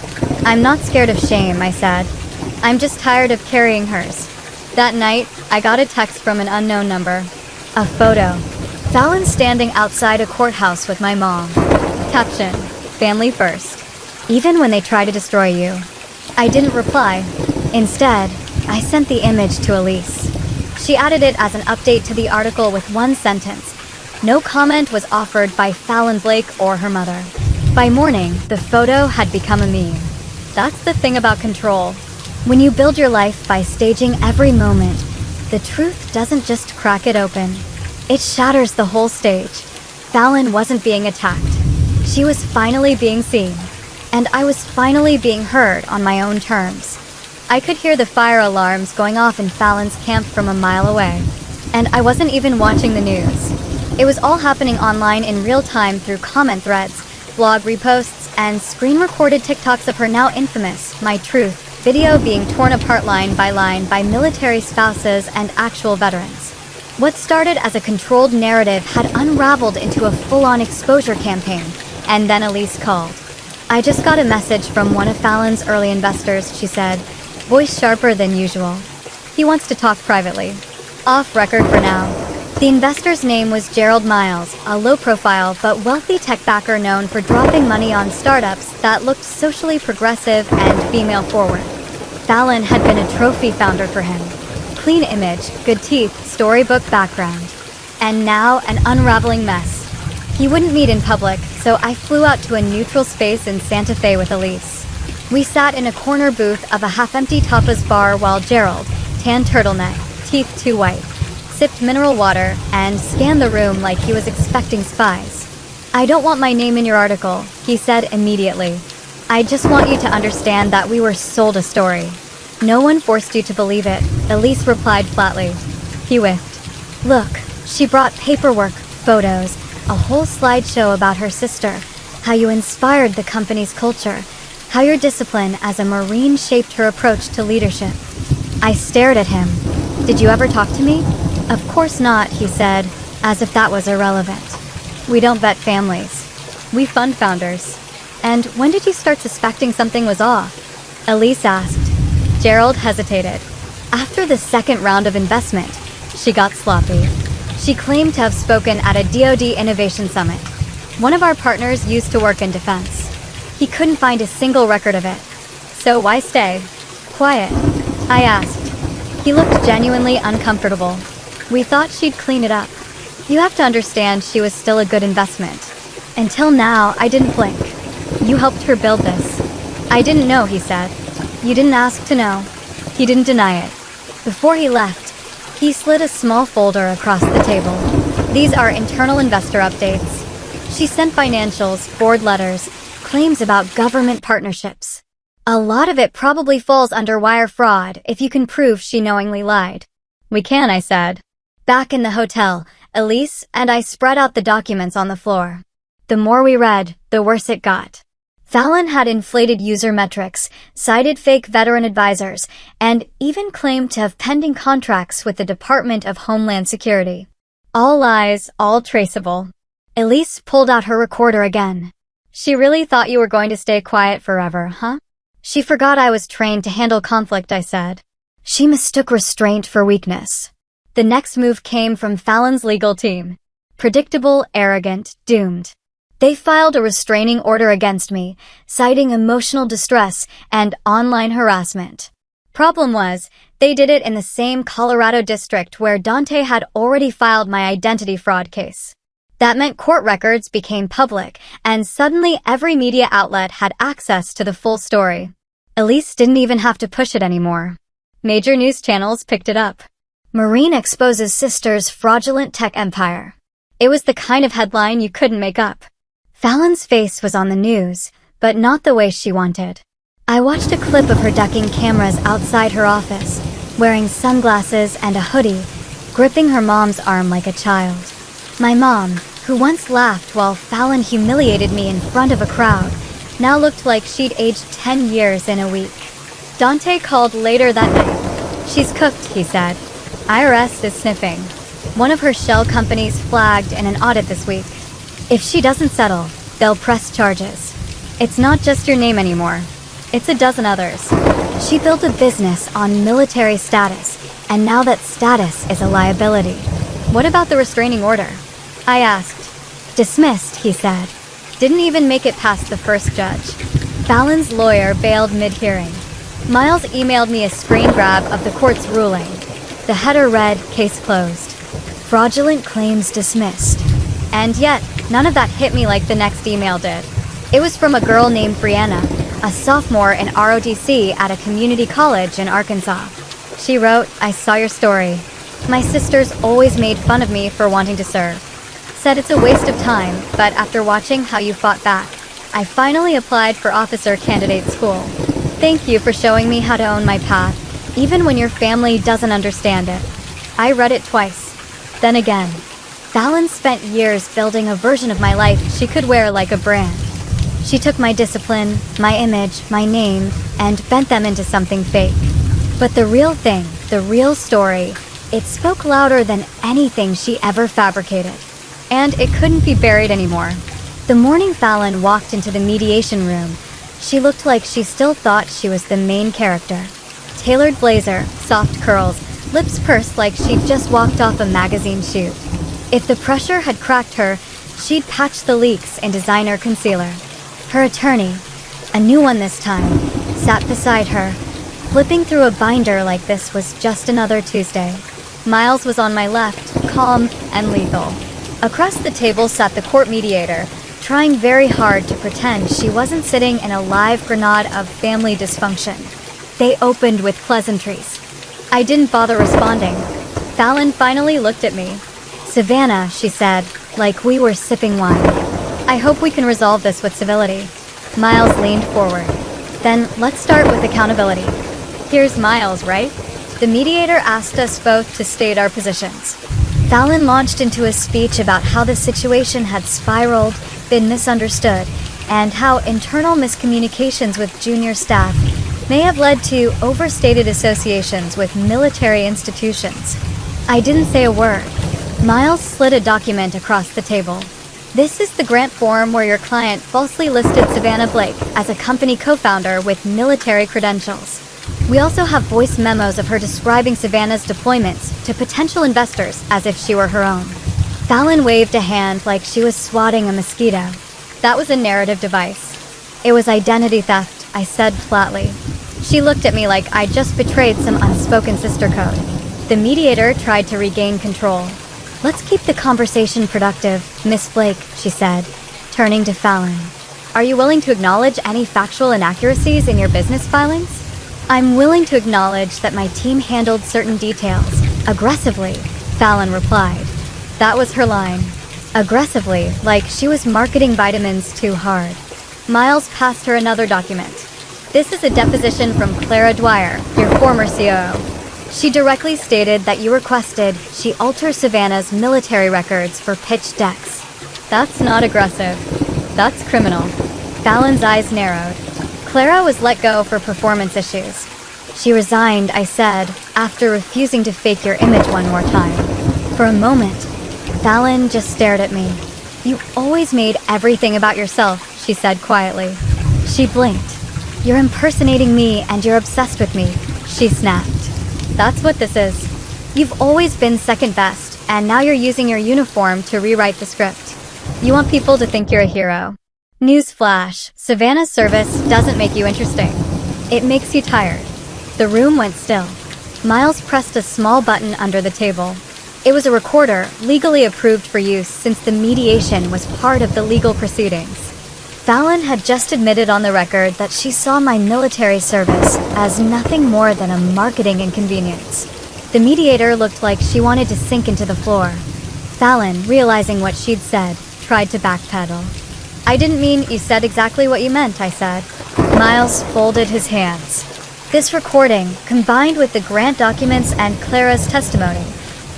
I'm not scared of shame," I said. "I'm just tired of carrying hers." That night, I got a text from an unknown number. A photo. Fallon standing outside a courthouse with my mom. Caption, "Family first. Even when they try to destroy you." I didn't reply. Instead, I sent the image to Elise. She added it as an update to the article with one sentence. No comment was offered by Fallon Blake or her mother. By morning, the photo had become a meme. That's the thing about control. When you build your life by staging every moment, the truth doesn't just crack it open. It shatters the whole stage. Fallon wasn't being attacked. She was finally being seen. And I was finally being heard on my own terms. I could hear the fire alarms going off in Fallon's camp from a mile away. And I wasn't even watching the news. It was all happening online in real time through comment threads, blog reposts, and screen-recorded TikToks of her now infamous "My Truth" video being torn apart line by military spouses and actual veterans. What started as a controlled narrative had unraveled into a full-on exposure campaign, and then Elise called. "I just got a message from one of Fallon's early investors," she said, voice sharper than usual. "He wants to talk privately. Off record for now." The investor's name was Gerald Miles, a low-profile but wealthy tech backer known for dropping money on startups that looked socially progressive and female-forward. Fallon had been a trophy founder for him. Clean image, good teeth, storybook background. And now, an unraveling mess. He wouldn't meet in public, so I flew out to a neutral space in Santa Fe with Elise. We sat in a corner booth of a half-empty tapas bar while Gerald, tan turtleneck, teeth too white, sipped mineral water and scanned the room like he was expecting spies. "I don't want my name in your article," he said immediately. "I just want you to understand that we were sold a story." "No one forced you to believe it," Elise replied flatly. He whiffed. "Look, she brought paperwork, photos, a whole slideshow about her sister, how you inspired the company's culture, how your discipline as a Marine shaped her approach to leadership." I stared at him. "Did you ever talk to me?" "Of course not," he said, as if that was irrelevant. "We don't vet families. We fund founders." "And when did you start suspecting something was off?" Elise asked. Gerald hesitated. "After the second round of investment." She got sloppy. She claimed to have spoken at a DoD Innovation Summit. One of our partners used to work in defense. He couldn't find a single record of it. "So why stay?" "Quiet," I asked. He looked genuinely uncomfortable. "We thought she'd clean it up. You have to understand she was still a good investment. Until now, I didn't blink. You helped her build this." "I didn't know," he said. "You didn't ask to know." He didn't deny it. Before he left, he slid a small folder across the table. "These are internal investor updates." She sent financials, board letters, claims about government partnerships. A lot of it probably falls under wire fraud if you can prove she knowingly lied. "We can," I said. Back in the hotel, Elise and I spread out the documents on the floor. The more we read, the worse it got. Fallon had inflated user metrics, cited fake veteran advisors, and even claimed to have pending contracts with the Department of Homeland Security. All lies, all traceable. Elise pulled out her recorder again. "She really thought you were going to stay quiet forever, huh?" "She forgot I was trained to handle conflict," I said. She mistook restraint for weakness. The next move came from Fallon's legal team. Predictable, arrogant, doomed. They filed a restraining order against me, citing emotional distress and online harassment. Problem was, they did it in the same Colorado district where Dante had already filed my identity fraud case. That meant court records became public, and suddenly every media outlet had access to the full story. Elise didn't even have to push it anymore. Major news channels picked it up. "Marine exposes sister's fraudulent tech empire." It was the kind of headline you couldn't make up. Fallon's face was on the news, but not the way she wanted. I watched a clip of her ducking cameras outside her office, wearing sunglasses and a hoodie, gripping her mom's arm like a child. My mom, who once laughed while Fallon humiliated me in front of a crowd, now looked like she'd aged 10 years in a week. Dante called later that night. "She's cooked," he said. "IRS is sniffing. One of her shell companies flagged in an audit this week. If she doesn't settle, they'll press charges. It's not just your name anymore. It's a dozen others. She built a business on military status, and now that status is a liability." "What about the restraining order?" I asked. "Dismissed," he said. "Didn't even make it past the first judge." Fallon's lawyer bailed mid-hearing. Miles emailed me a screen grab of the court's ruling. The header read, "Case closed. Fraudulent claims dismissed." And yet, none of that hit me like the next email did. It was from a girl named Brianna, a sophomore in ROTC at a community college in Arkansas. She wrote, "I saw your story. My sisters always made fun of me for wanting to serve. Said it's a waste of time, but after watching how you fought back, I finally applied for officer candidate school. Thank you for showing me how to own my path, even when your family doesn't understand it." I read it twice. Then again. Fallon spent years building a version of my life she could wear like a brand. She took my discipline, my image, my name, and bent them into something fake. But the real thing, the real story, It spoke louder than anything she ever fabricated. And it couldn't be buried anymore. The morning Fallon walked into the mediation room, she looked like she still thought she was the main character. Tailored blazer, soft curls, lips pursed like she'd just walked off a magazine shoot. If the pressure had cracked her, she'd patch the leaks in designer concealer. Her attorney, a new one this time, sat beside her. Flipping through a binder like this was just another Tuesday. Miles was on my left, calm and lethal. Across the table sat the court mediator, trying very hard to pretend she wasn't sitting in a live grenade of family dysfunction. They opened with pleasantries. I didn't bother responding. Fallon finally looked at me. "Savannah," she said, like we were sipping wine. "I hope we can resolve this with civility." Miles leaned forward. "Then let's start with accountability. Here's Miles, right?" The mediator asked us both to state our positions. Fallon launched into a speech about how the situation had spiraled, been misunderstood, and how internal miscommunications with junior staff may have led to overstated associations with military institutions. I didn't say a word. Miles slid a document across the table. "This is the grant form where your client falsely listed Savannah Blake as a company co-founder with military credentials. We also have voice memos of her describing Savannah's deployments to potential investors as if she were her own." Fallon waved a hand like she was swatting a mosquito. "That was a narrative device." "It was identity theft," I said flatly. She looked at me like I'd just betrayed some unspoken sister code. The mediator tried to regain control. "Let's keep the conversation productive, Miss Blake," she said, turning to Fallon. "Are you willing to acknowledge any factual inaccuracies in your business filings?" "I'm willing to acknowledge that my team handled certain details aggressively," Fallon replied. That was her line. Aggressively, like she was marketing vitamins too hard. Miles passed her another document. "This is a deposition from Clara Dwyer, your former COO. She directly stated that you requested she alter Savannah's military records for pitch decks." "That's not aggressive. That's criminal." Fallon's eyes narrowed. "Clara was let go for performance issues." "She resigned," I said, after refusing to fake your image one more time. For a moment, Fallon just stared at me. "You always made everything about yourself," she said quietly. She blinked. "You're impersonating me and you're obsessed with me," she snapped. "That's what this is. You've always been second best, and now you're using your uniform to rewrite the script. You want people to think you're a hero. Newsflash, Savannah's service doesn't make you interesting. It makes you tired." The room went still. Miles pressed a small button under the table. It was a recorder, legally approved for use since the mediation was part of the legal proceedings. Fallon had just admitted on the record that she saw my military service as nothing more than a marketing inconvenience. The mediator looked like she wanted to sink into the floor. Fallon, realizing what she'd said, tried to backpedal. "I didn't mean you said exactly what you meant," I said. Miles folded his hands. "This recording, combined with the grant documents and Clara's testimony,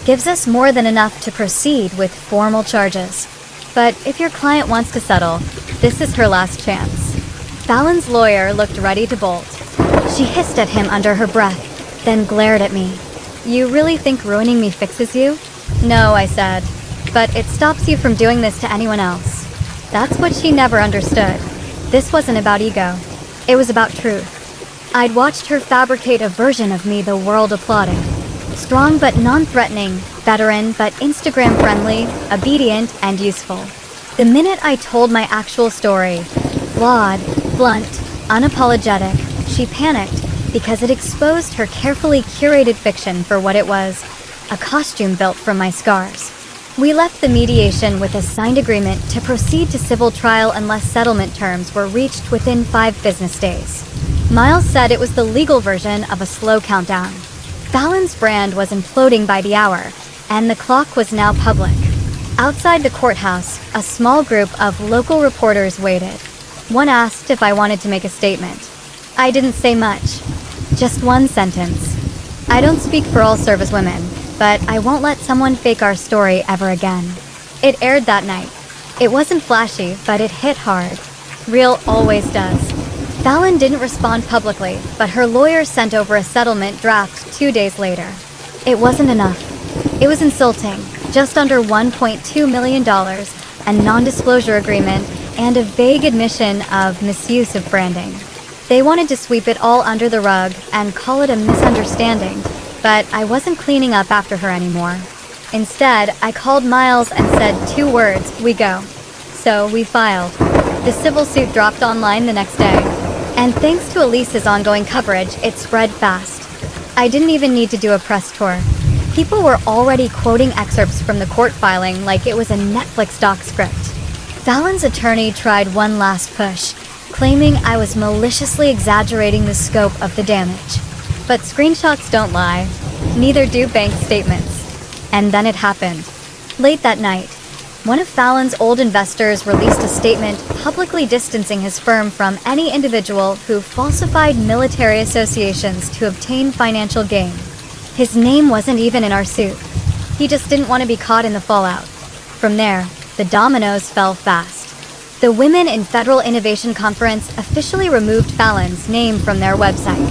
gives us more than enough to proceed with formal charges. But if your client wants to settle, this is her last chance." Fallon's lawyer looked ready to bolt. She hissed at him under her breath, then glared at me. "You really think ruining me fixes you?" "No," I said, "but it stops you from doing this to anyone else." That's what she never understood. This wasn't about ego. It was about truth. I'd watched her fabricate a version of me the world applauded. Strong but non-threatening, veteran but Instagram-friendly, obedient and useful. The minute I told my actual story, flawed, blunt, unapologetic, she panicked because it exposed her carefully curated fiction for what it was, a costume built from my scars. We left the mediation with a signed agreement to proceed to civil trial unless settlement terms were reached within 5 business days. Miles said it was the legal version of a slow countdown. Fallon's brand was imploding by the hour, and the clock was now public. Outside the courthouse, a small group of local reporters waited. One asked if I wanted to make a statement. I didn't say much. Just one sentence. "I don't speak for all servicewomen, but I won't let someone fake our story ever again." It aired that night. It wasn't flashy, but it hit hard. Real always does. Fallon didn't respond publicly, but her lawyer sent over a settlement draft 2 days later. It wasn't enough. It was insulting. Just under $1.2 million, a non-disclosure agreement, and a vague admission of misuse of branding. They wanted to sweep it all under the rug and call it a misunderstanding, but I wasn't cleaning up after her anymore. Instead, I called Miles and said 2 words, "We go." So we filed. The civil suit dropped online the next day. And thanks to Elise's ongoing coverage, it spread fast. I didn't even need to do a press tour. People were already quoting excerpts from the court filing like it was a Netflix doc script. Fallon's attorney tried one last push, claiming I was maliciously exaggerating the scope of the damage. But screenshots don't lie. Neither do bank statements. And then it happened. Late that night, one of Fallon's old investors released a statement publicly distancing his firm from any individual who falsified military associations to obtain financial gain. His name wasn't even in our suit. He just didn't want to be caught in the fallout. From there, the dominoes fell fast. The Women in Federal Innovation Conference officially removed Fallon's name from their website.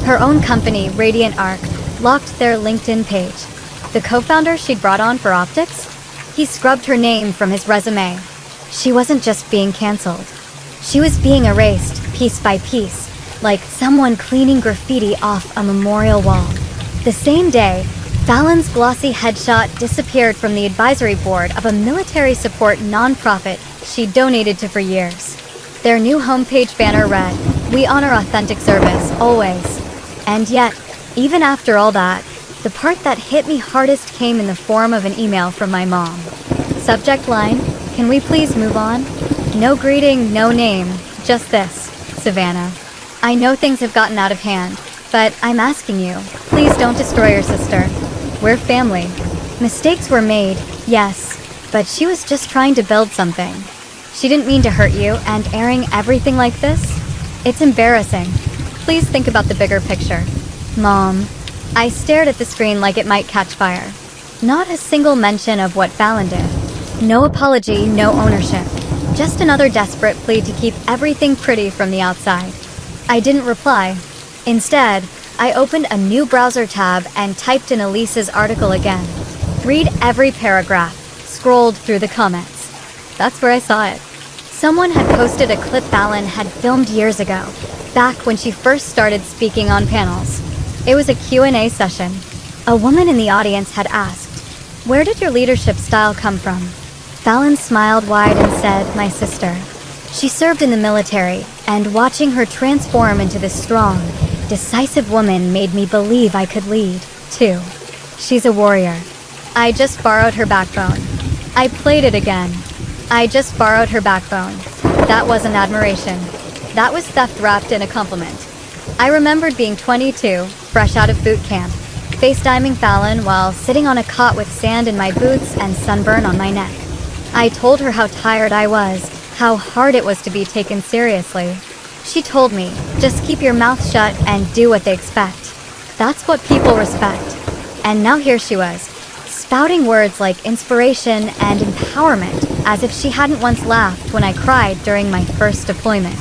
Her own company, Radiant Arc, locked their LinkedIn page. The co-founder she'd brought on for optics? He scrubbed her name from his resume. She wasn't just being canceled. She was being erased, piece by piece, like someone cleaning graffiti off a memorial wall. The same day, Fallon's glossy headshot disappeared from the advisory board of a military support nonprofit she'd donated to for years. Their new homepage banner read, "We honor authentic service, always." And yet, even after all that, the part that hit me hardest came in the form of an email from my mom. Subject line, "Can we please move on?" No greeting, no name, just this, "Savannah. I know things have gotten out of hand, but I'm asking you, please don't destroy your sister. We're family. Mistakes were made, yes, but she was just trying to build something. She didn't mean to hurt you, and airing everything like this? It's embarrassing. Please think about the bigger picture." Mom. I stared at the screen like it might catch fire. Not a single mention of what Fallon did. No apology, no ownership. Just another desperate plea to keep everything pretty from the outside. I didn't reply. Instead, I opened a new browser tab and typed in Elise's article again. Read every paragraph, scrolled through the comments. That's where I saw it. Someone had posted a clip Fallon had filmed years ago, back when she first started speaking on panels. It was a Q&A session. A woman in the audience had asked, "Where did your leadership style come from?" Fallon smiled wide and said, "My sister." She served in the military, and watching her transform into this strong, decisive woman made me believe I could lead, too. She's a warrior. I just borrowed her backbone. I played it again. I just borrowed her backbone. That wasn't admiration. That was theft wrapped in a compliment. I remembered being 22, fresh out of boot camp, FaceTiming Fallon while sitting on a cot with sand in my boots and sunburn on my neck. I told her how tired I was, how hard it was to be taken seriously. She told me, just keep your mouth shut and do what they expect. That's what people respect. And now here she was, spouting words like inspiration and empowerment as if she hadn't once laughed when I cried during my first deployment.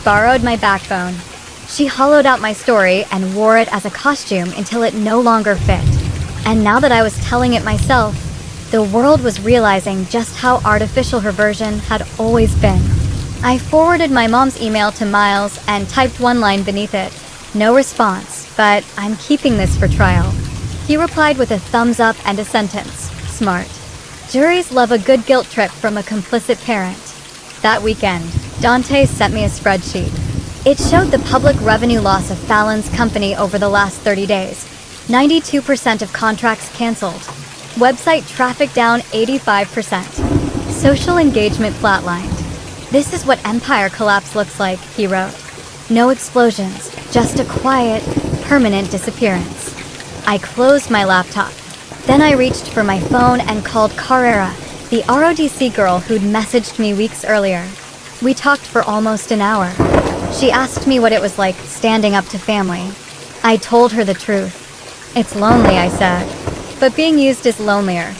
Borrowed my backbone. She hollowed out my story and wore it as a costume until it no longer fit. And now that I was telling it myself, the world was realizing just how artificial her version had always been. I forwarded my mom's email to Miles and typed one line beneath it. No response, but I'm keeping this for trial. He replied with a thumbs up and a sentence. Smart. Juries love a good guilt trip from a complicit parent. That weekend, Dante sent me a spreadsheet. It showed the public revenue loss of Fallon's company over the last 30 days. 92% of contracts canceled. Website traffic down 85%. Social engagement flatlined. This is what empire collapse looks like, he wrote. No explosions, just a quiet, permanent disappearance. I closed my laptop. Then I reached for my phone and called Carrera, the RODC girl who'd messaged me weeks earlier. We talked for almost an hour. She asked me what it was like standing up to family. I told her the truth. It's lonely, I said, but being used is lonelier.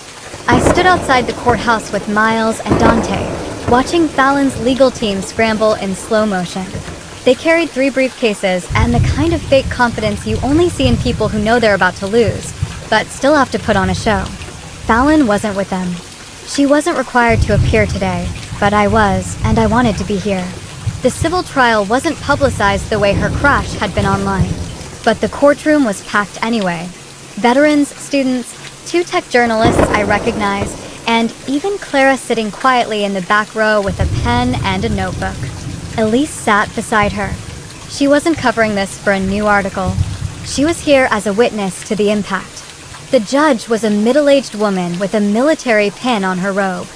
I stood outside the courthouse with Miles and Dante, watching Fallon's legal team scramble in slow motion. They carried 3 briefcases and the kind of fake confidence you only see in people who know they're about to lose, but still have to put on a show. Fallon wasn't with them. She wasn't required to appear today, but I was, and I wanted to be here. The civil trial wasn't publicized the way her crash had been online, but the courtroom was packed anyway. Veterans, students, 2 tech journalists I recognized, and even Clara sitting quietly in the back row with a pen and a notebook. Elise sat beside her. She wasn't covering this for a new article. She was here as a witness to the impact. The judge was a middle-aged woman with a military pin on her robe.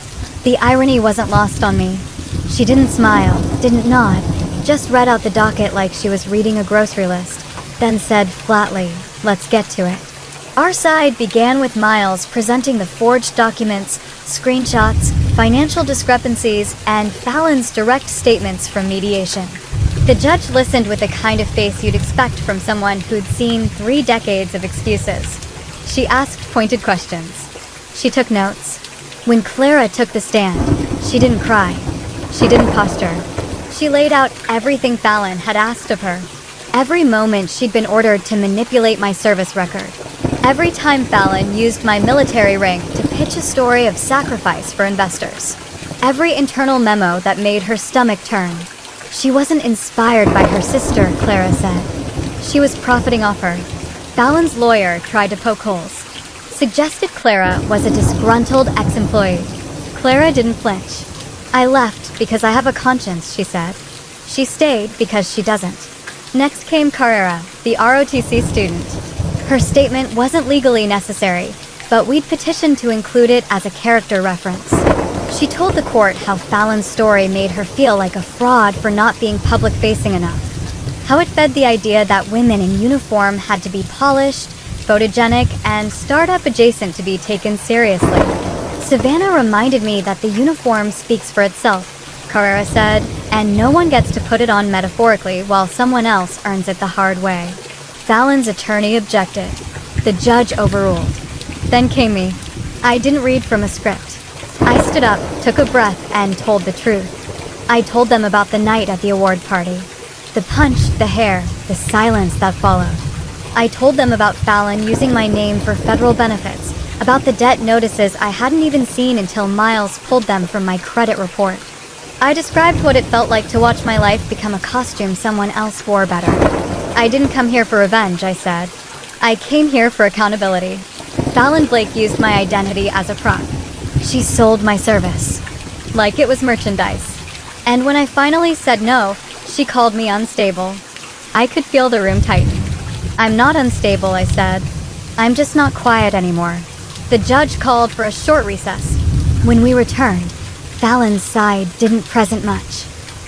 The irony wasn't lost on me. She didn't smile, didn't nod, just read out the docket like she was reading a grocery list, then said flatly, "Let's get to it." Our side began with Miles presenting the forged documents, screenshots, financial discrepancies, and Fallon's direct statements from mediation. The judge listened with the kind of face you'd expect from someone who'd seen 3 decades of excuses. She asked pointed questions. She took notes. When Clara took the stand, she didn't cry. She didn't posture. She laid out everything Fallon had asked of her. Every moment she'd been ordered to manipulate my service record. Every time Fallon used my military rank to pitch a story of sacrifice for investors. Every internal memo that made her stomach turn. She wasn't inspired by her sister, Clara said. She was profiting off her. Fallon's lawyer tried to poke holes. Suggested Clara was a disgruntled ex-employee. Clara didn't flinch. "I left because I have a conscience," she said. She stayed because she doesn't. Next came Carrera, the ROTC student. Her statement wasn't legally necessary, but we'd petitioned to include it as a character reference. She told the court how Fallon's story made her feel like a fraud for not being public-facing enough. How it fed the idea that women in uniform had to be polished, photogenic, and startup adjacent to be taken seriously. "Savannah reminded me that the uniform speaks for itself," Carrera said, "and no one gets to put it on metaphorically while someone else earns it the hard way." Fallon's attorney objected. The judge overruled. Then came me. I didn't read from a script. I stood up, took a breath, and told the truth. I told them about the night at the award party. The punch, the hair, the silence that followed. I told them about Fallon using my name for federal benefits, about the debt notices I hadn't even seen until Miles pulled them from my credit report. I described what it felt like to watch my life become a costume someone else wore better. "I didn't come here for revenge," I said. "I came here for accountability." Fallon Blake used my identity as a prop. She sold my service. Like it was merchandise. And when I finally said no, she called me unstable. I could feel the room tighten. "I'm not unstable," I said. "I'm just not quiet anymore." The judge called for a short recess. When we returned, Fallon's side didn't present much.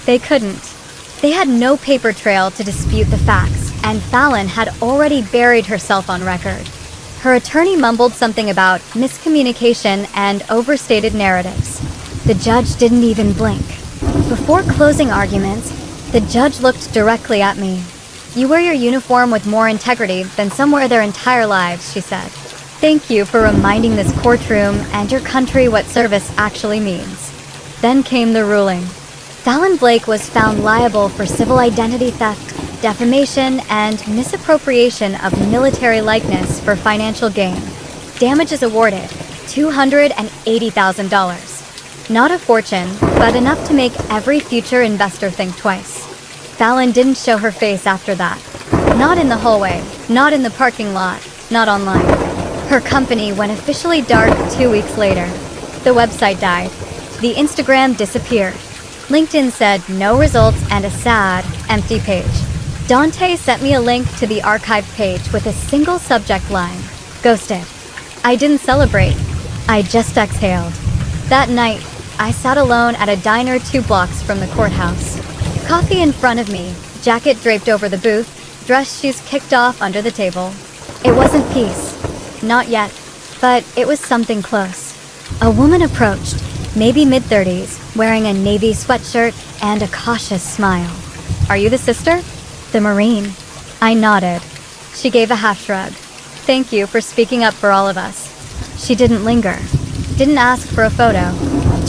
They couldn't. They had no paper trail to dispute the facts, and Fallon had already buried herself on record. Her attorney mumbled something about miscommunication and overstated narratives. The judge didn't even blink. Before closing arguments, the judge looked directly at me. "You wear your uniform with more integrity than some wear their entire lives," she said. "Thank you for reminding this courtroom and your country what service actually means." Then came the ruling. Fallon Blake was found liable for civil identity theft, defamation, and misappropriation of military likeness for financial gain. Damages awarded, $280,000. Not a fortune, but enough to make every future investor think twice. Fallon didn't show her face after that. Not in the hallway, not in the parking lot, not online. Her company went officially dark 2 weeks later. The website died. The Instagram disappeared. LinkedIn said no results and a sad, empty page. Dante sent me a link to the archived page with a single subject line, "Ghosted." I didn't celebrate. I just exhaled. That night, I sat alone at a diner 2 blocks from the courthouse. Coffee in front of me, jacket draped over the booth, dress shoes kicked off under the table. It wasn't peace. Not yet. But it was something close. A woman approached, maybe mid-30s, wearing a navy sweatshirt and a cautious smile. "Are you the sister?" "The Marine." I nodded. She gave a half shrug. "Thank you for speaking up for all of us." She didn't linger. Didn't ask for a photo.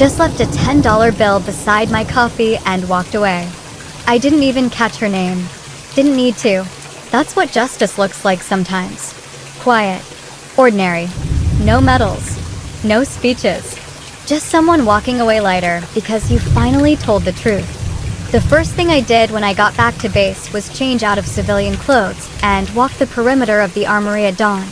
Just left a $10 bill beside my coffee and walked away. I didn't even catch her name. Didn't need to. That's what justice looks like sometimes. Quiet. Ordinary. No medals. No speeches. Just someone walking away lighter because you finally told the truth. The first thing I did when I got back to base was change out of civilian clothes and walk the perimeter of the armory at dawn.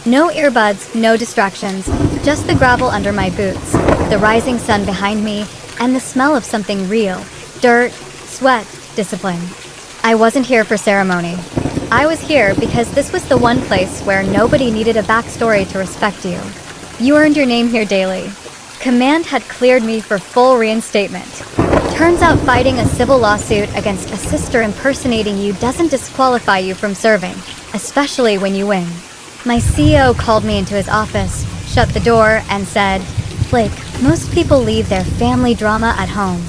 No earbuds, no distractions, just the gravel under my boots, the rising sun behind me, and the smell of something real. Dirt, sweat, discipline. I wasn't here for ceremony. I was here because this was the one place where nobody needed a backstory to respect you. You earned your name here daily. Command had cleared me for full reinstatement. Turns out fighting a civil lawsuit against a sister impersonating you doesn't disqualify you from serving, especially when you win. My CEO called me into his office, shut the door, and said, "Blake, most people leave their family drama at home.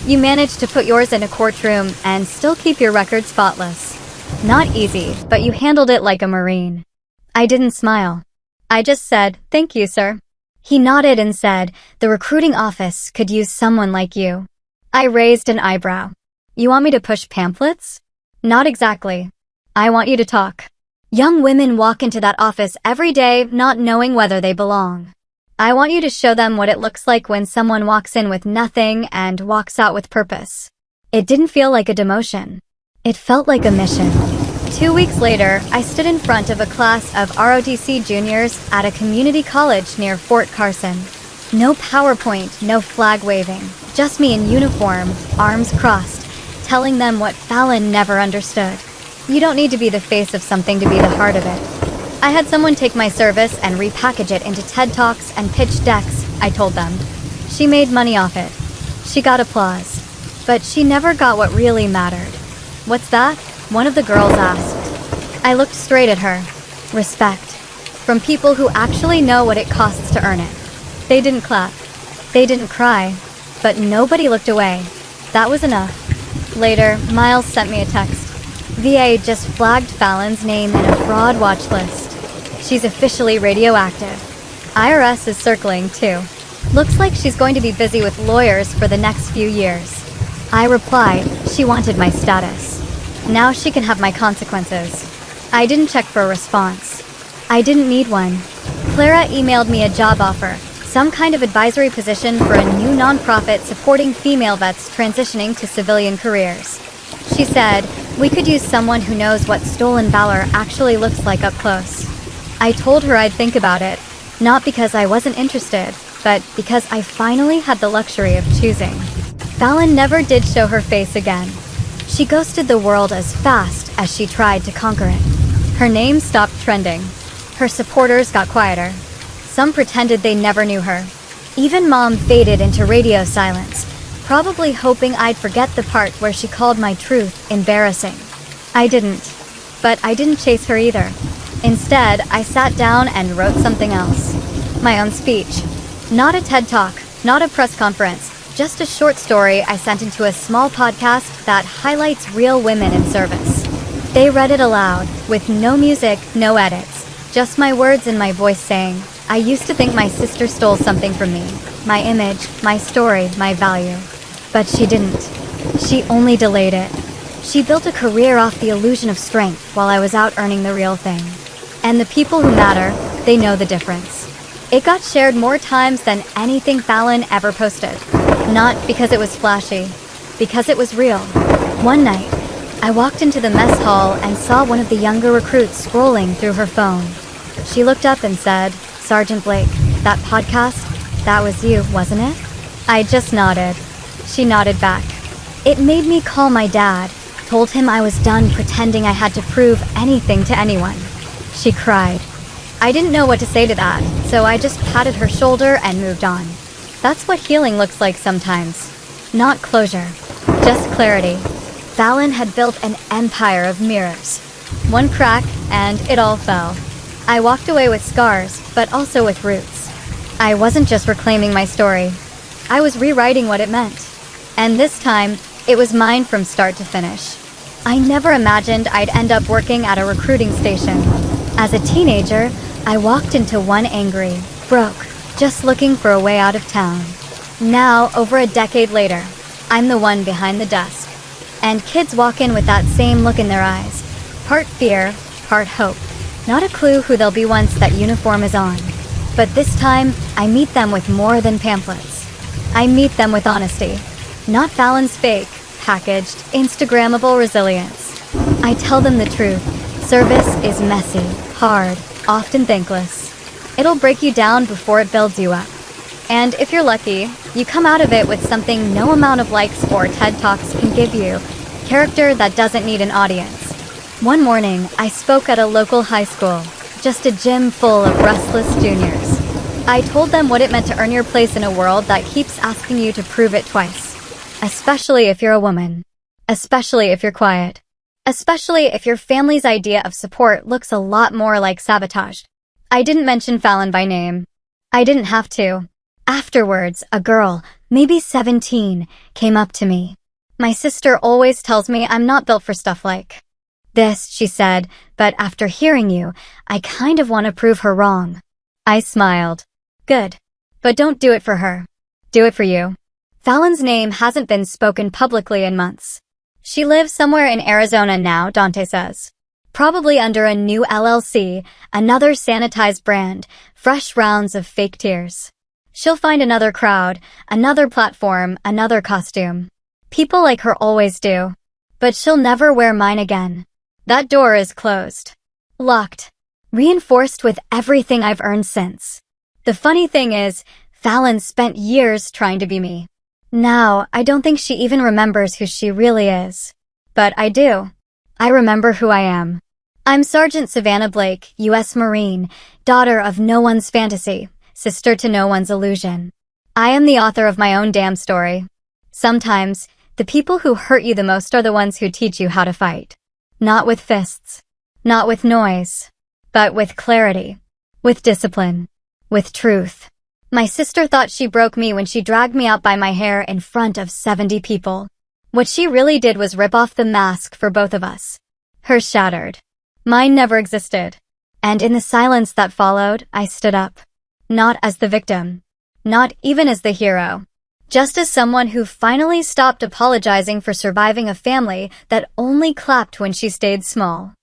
You managed to put yours in a courtroom and still keep your record spotless. Not easy, but you handled it like a Marine." I didn't smile. I just said, "Thank you, sir." He nodded and said, "The recruiting office could use someone like you." I raised an eyebrow. "You want me to push pamphlets?" "Not exactly. I want you to talk." Young women walk into that office every day not knowing whether they belong. I want you to show them what it looks like when someone walks in with nothing and walks out with purpose. It didn't feel like a demotion. It felt like a mission. 2 weeks later, I stood in front of a class of ROTC juniors at a community college near Fort Carson. No PowerPoint, no flag waving, just me in uniform, arms crossed, telling them what Fallon never understood. You don't need to be the face of something to be the heart of it. I had someone take my service and repackage it into TED Talks and pitch decks, I told them. She made money off it. She got applause. But she never got what really mattered. "What's that?" one of the girls asked. I looked straight at her. Respect. From people who actually know what it costs to earn it. They didn't clap. They didn't cry. But nobody looked away. That was enough. Later, Miles sent me a text. VA just flagged Fallon's name in a fraud watch list. She's officially radioactive. IRS is circling, too. Looks like she's going to be busy with lawyers for the next few years. I replied, she wanted my status. Now she can have my consequences. I didn't check for a response. I didn't need one. Clara emailed me a job offer, some kind of advisory position for a new nonprofit supporting female vets transitioning to civilian careers. She said, "We could use someone who knows what stolen valor actually looks like up close." I told her I'd think about it, not because I wasn't interested, but because I finally had the luxury of choosing. Fallon never did show her face again. She ghosted the world as fast as she tried to conquer it. Her name stopped trending. Her supporters got quieter. Some pretended they never knew her. Even Mom faded into radio silence, probably hoping I'd forget the part where she called my truth embarrassing. I didn't. But I didn't chase her either. Instead, I sat down and wrote something else. My own speech. Not a TED Talk, not a press conference, just a short story I sent into a small podcast that highlights real women in service. They read it aloud, with no music, no edits, just my words and my voice saying, "I used to think my sister stole something from me, my image, my story, my value." But she didn't. She only delayed it. She built a career off the illusion of strength while I was out earning the real thing. And the people who matter, they know the difference. It got shared more times than anything Fallon ever posted. Not because it was flashy, because it was real. One night, I walked into the mess hall and saw one of the younger recruits scrolling through her phone. She looked up and said, "Sergeant Blake, that podcast, that was you, wasn't it?" I just nodded. She nodded back. It made me call my dad, told him I was done pretending I had to prove anything to anyone. She cried. I didn't know what to say to that, so I just patted her shoulder and moved on. That's what healing looks like sometimes. Not closure, just clarity. Fallon had built an empire of mirrors. One crack, and it all fell. I walked away with scars, but also with roots. I wasn't just reclaiming my story. I was rewriting what it meant. And this time, it was mine from start to finish. I never imagined I'd end up working at a recruiting station. As a teenager, I walked into one angry, broke, just looking for a way out of town. Now, over a decade later, I'm the one behind the desk. And kids walk in with that same look in their eyes. Part fear, part hope. Not a clue who they'll be once that uniform is on. But this time, I meet them with more than pamphlets. I meet them with honesty. Not Fallon's fake, packaged, Instagrammable resilience. I tell them the truth. Service is messy, hard, often thankless. It'll break you down before it builds you up. And if you're lucky, you come out of it with something no amount of likes or TED Talks can give you. Character that doesn't need an audience. One morning, I spoke at a local high school, just a gym full of restless juniors. I told them what it meant to earn your place in a world that keeps asking you to prove it twice. Especially if you're a woman. Especially if you're quiet. Especially if your family's idea of support looks a lot more like sabotage. I didn't mention Fallon by name. I didn't have to. Afterwards, a girl, maybe 17, came up to me. My sister always tells me I'm not built for stuff like this, she said, but after hearing you, I kind of want to prove her wrong. I smiled. Good. But don't do it for her. Do it for you. Fallon's name hasn't been spoken publicly in months. She lives somewhere in Arizona now, Dante says. Probably under a new LLC, another sanitized brand, fresh rounds of fake tears. She'll find another crowd, another platform, another costume. People like her always do. But she'll never wear mine again. That door is closed. Locked. Reinforced with everything I've earned since. The funny thing is, Fallon spent years trying to be me. Now, I don't think she even remembers who she really is. But I do. I remember who I am. I'm Sergeant Savannah Blake, U.S. Marine, daughter of no one's fantasy, sister to no one's illusion. I am the author of my own damn story. Sometimes, the people who hurt you the most are the ones who teach you how to fight. Not with fists. Not with noise. But with clarity. With discipline. With truth. My sister thought she broke me when she dragged me out by my hair in front of 70 people. What she really did was rip off the mask for both of us. Hers shattered. Mine never existed. And in the silence that followed, I stood up. Not as the victim. Not even as the hero. Just as someone who finally stopped apologizing for surviving a family that only clapped when she stayed small.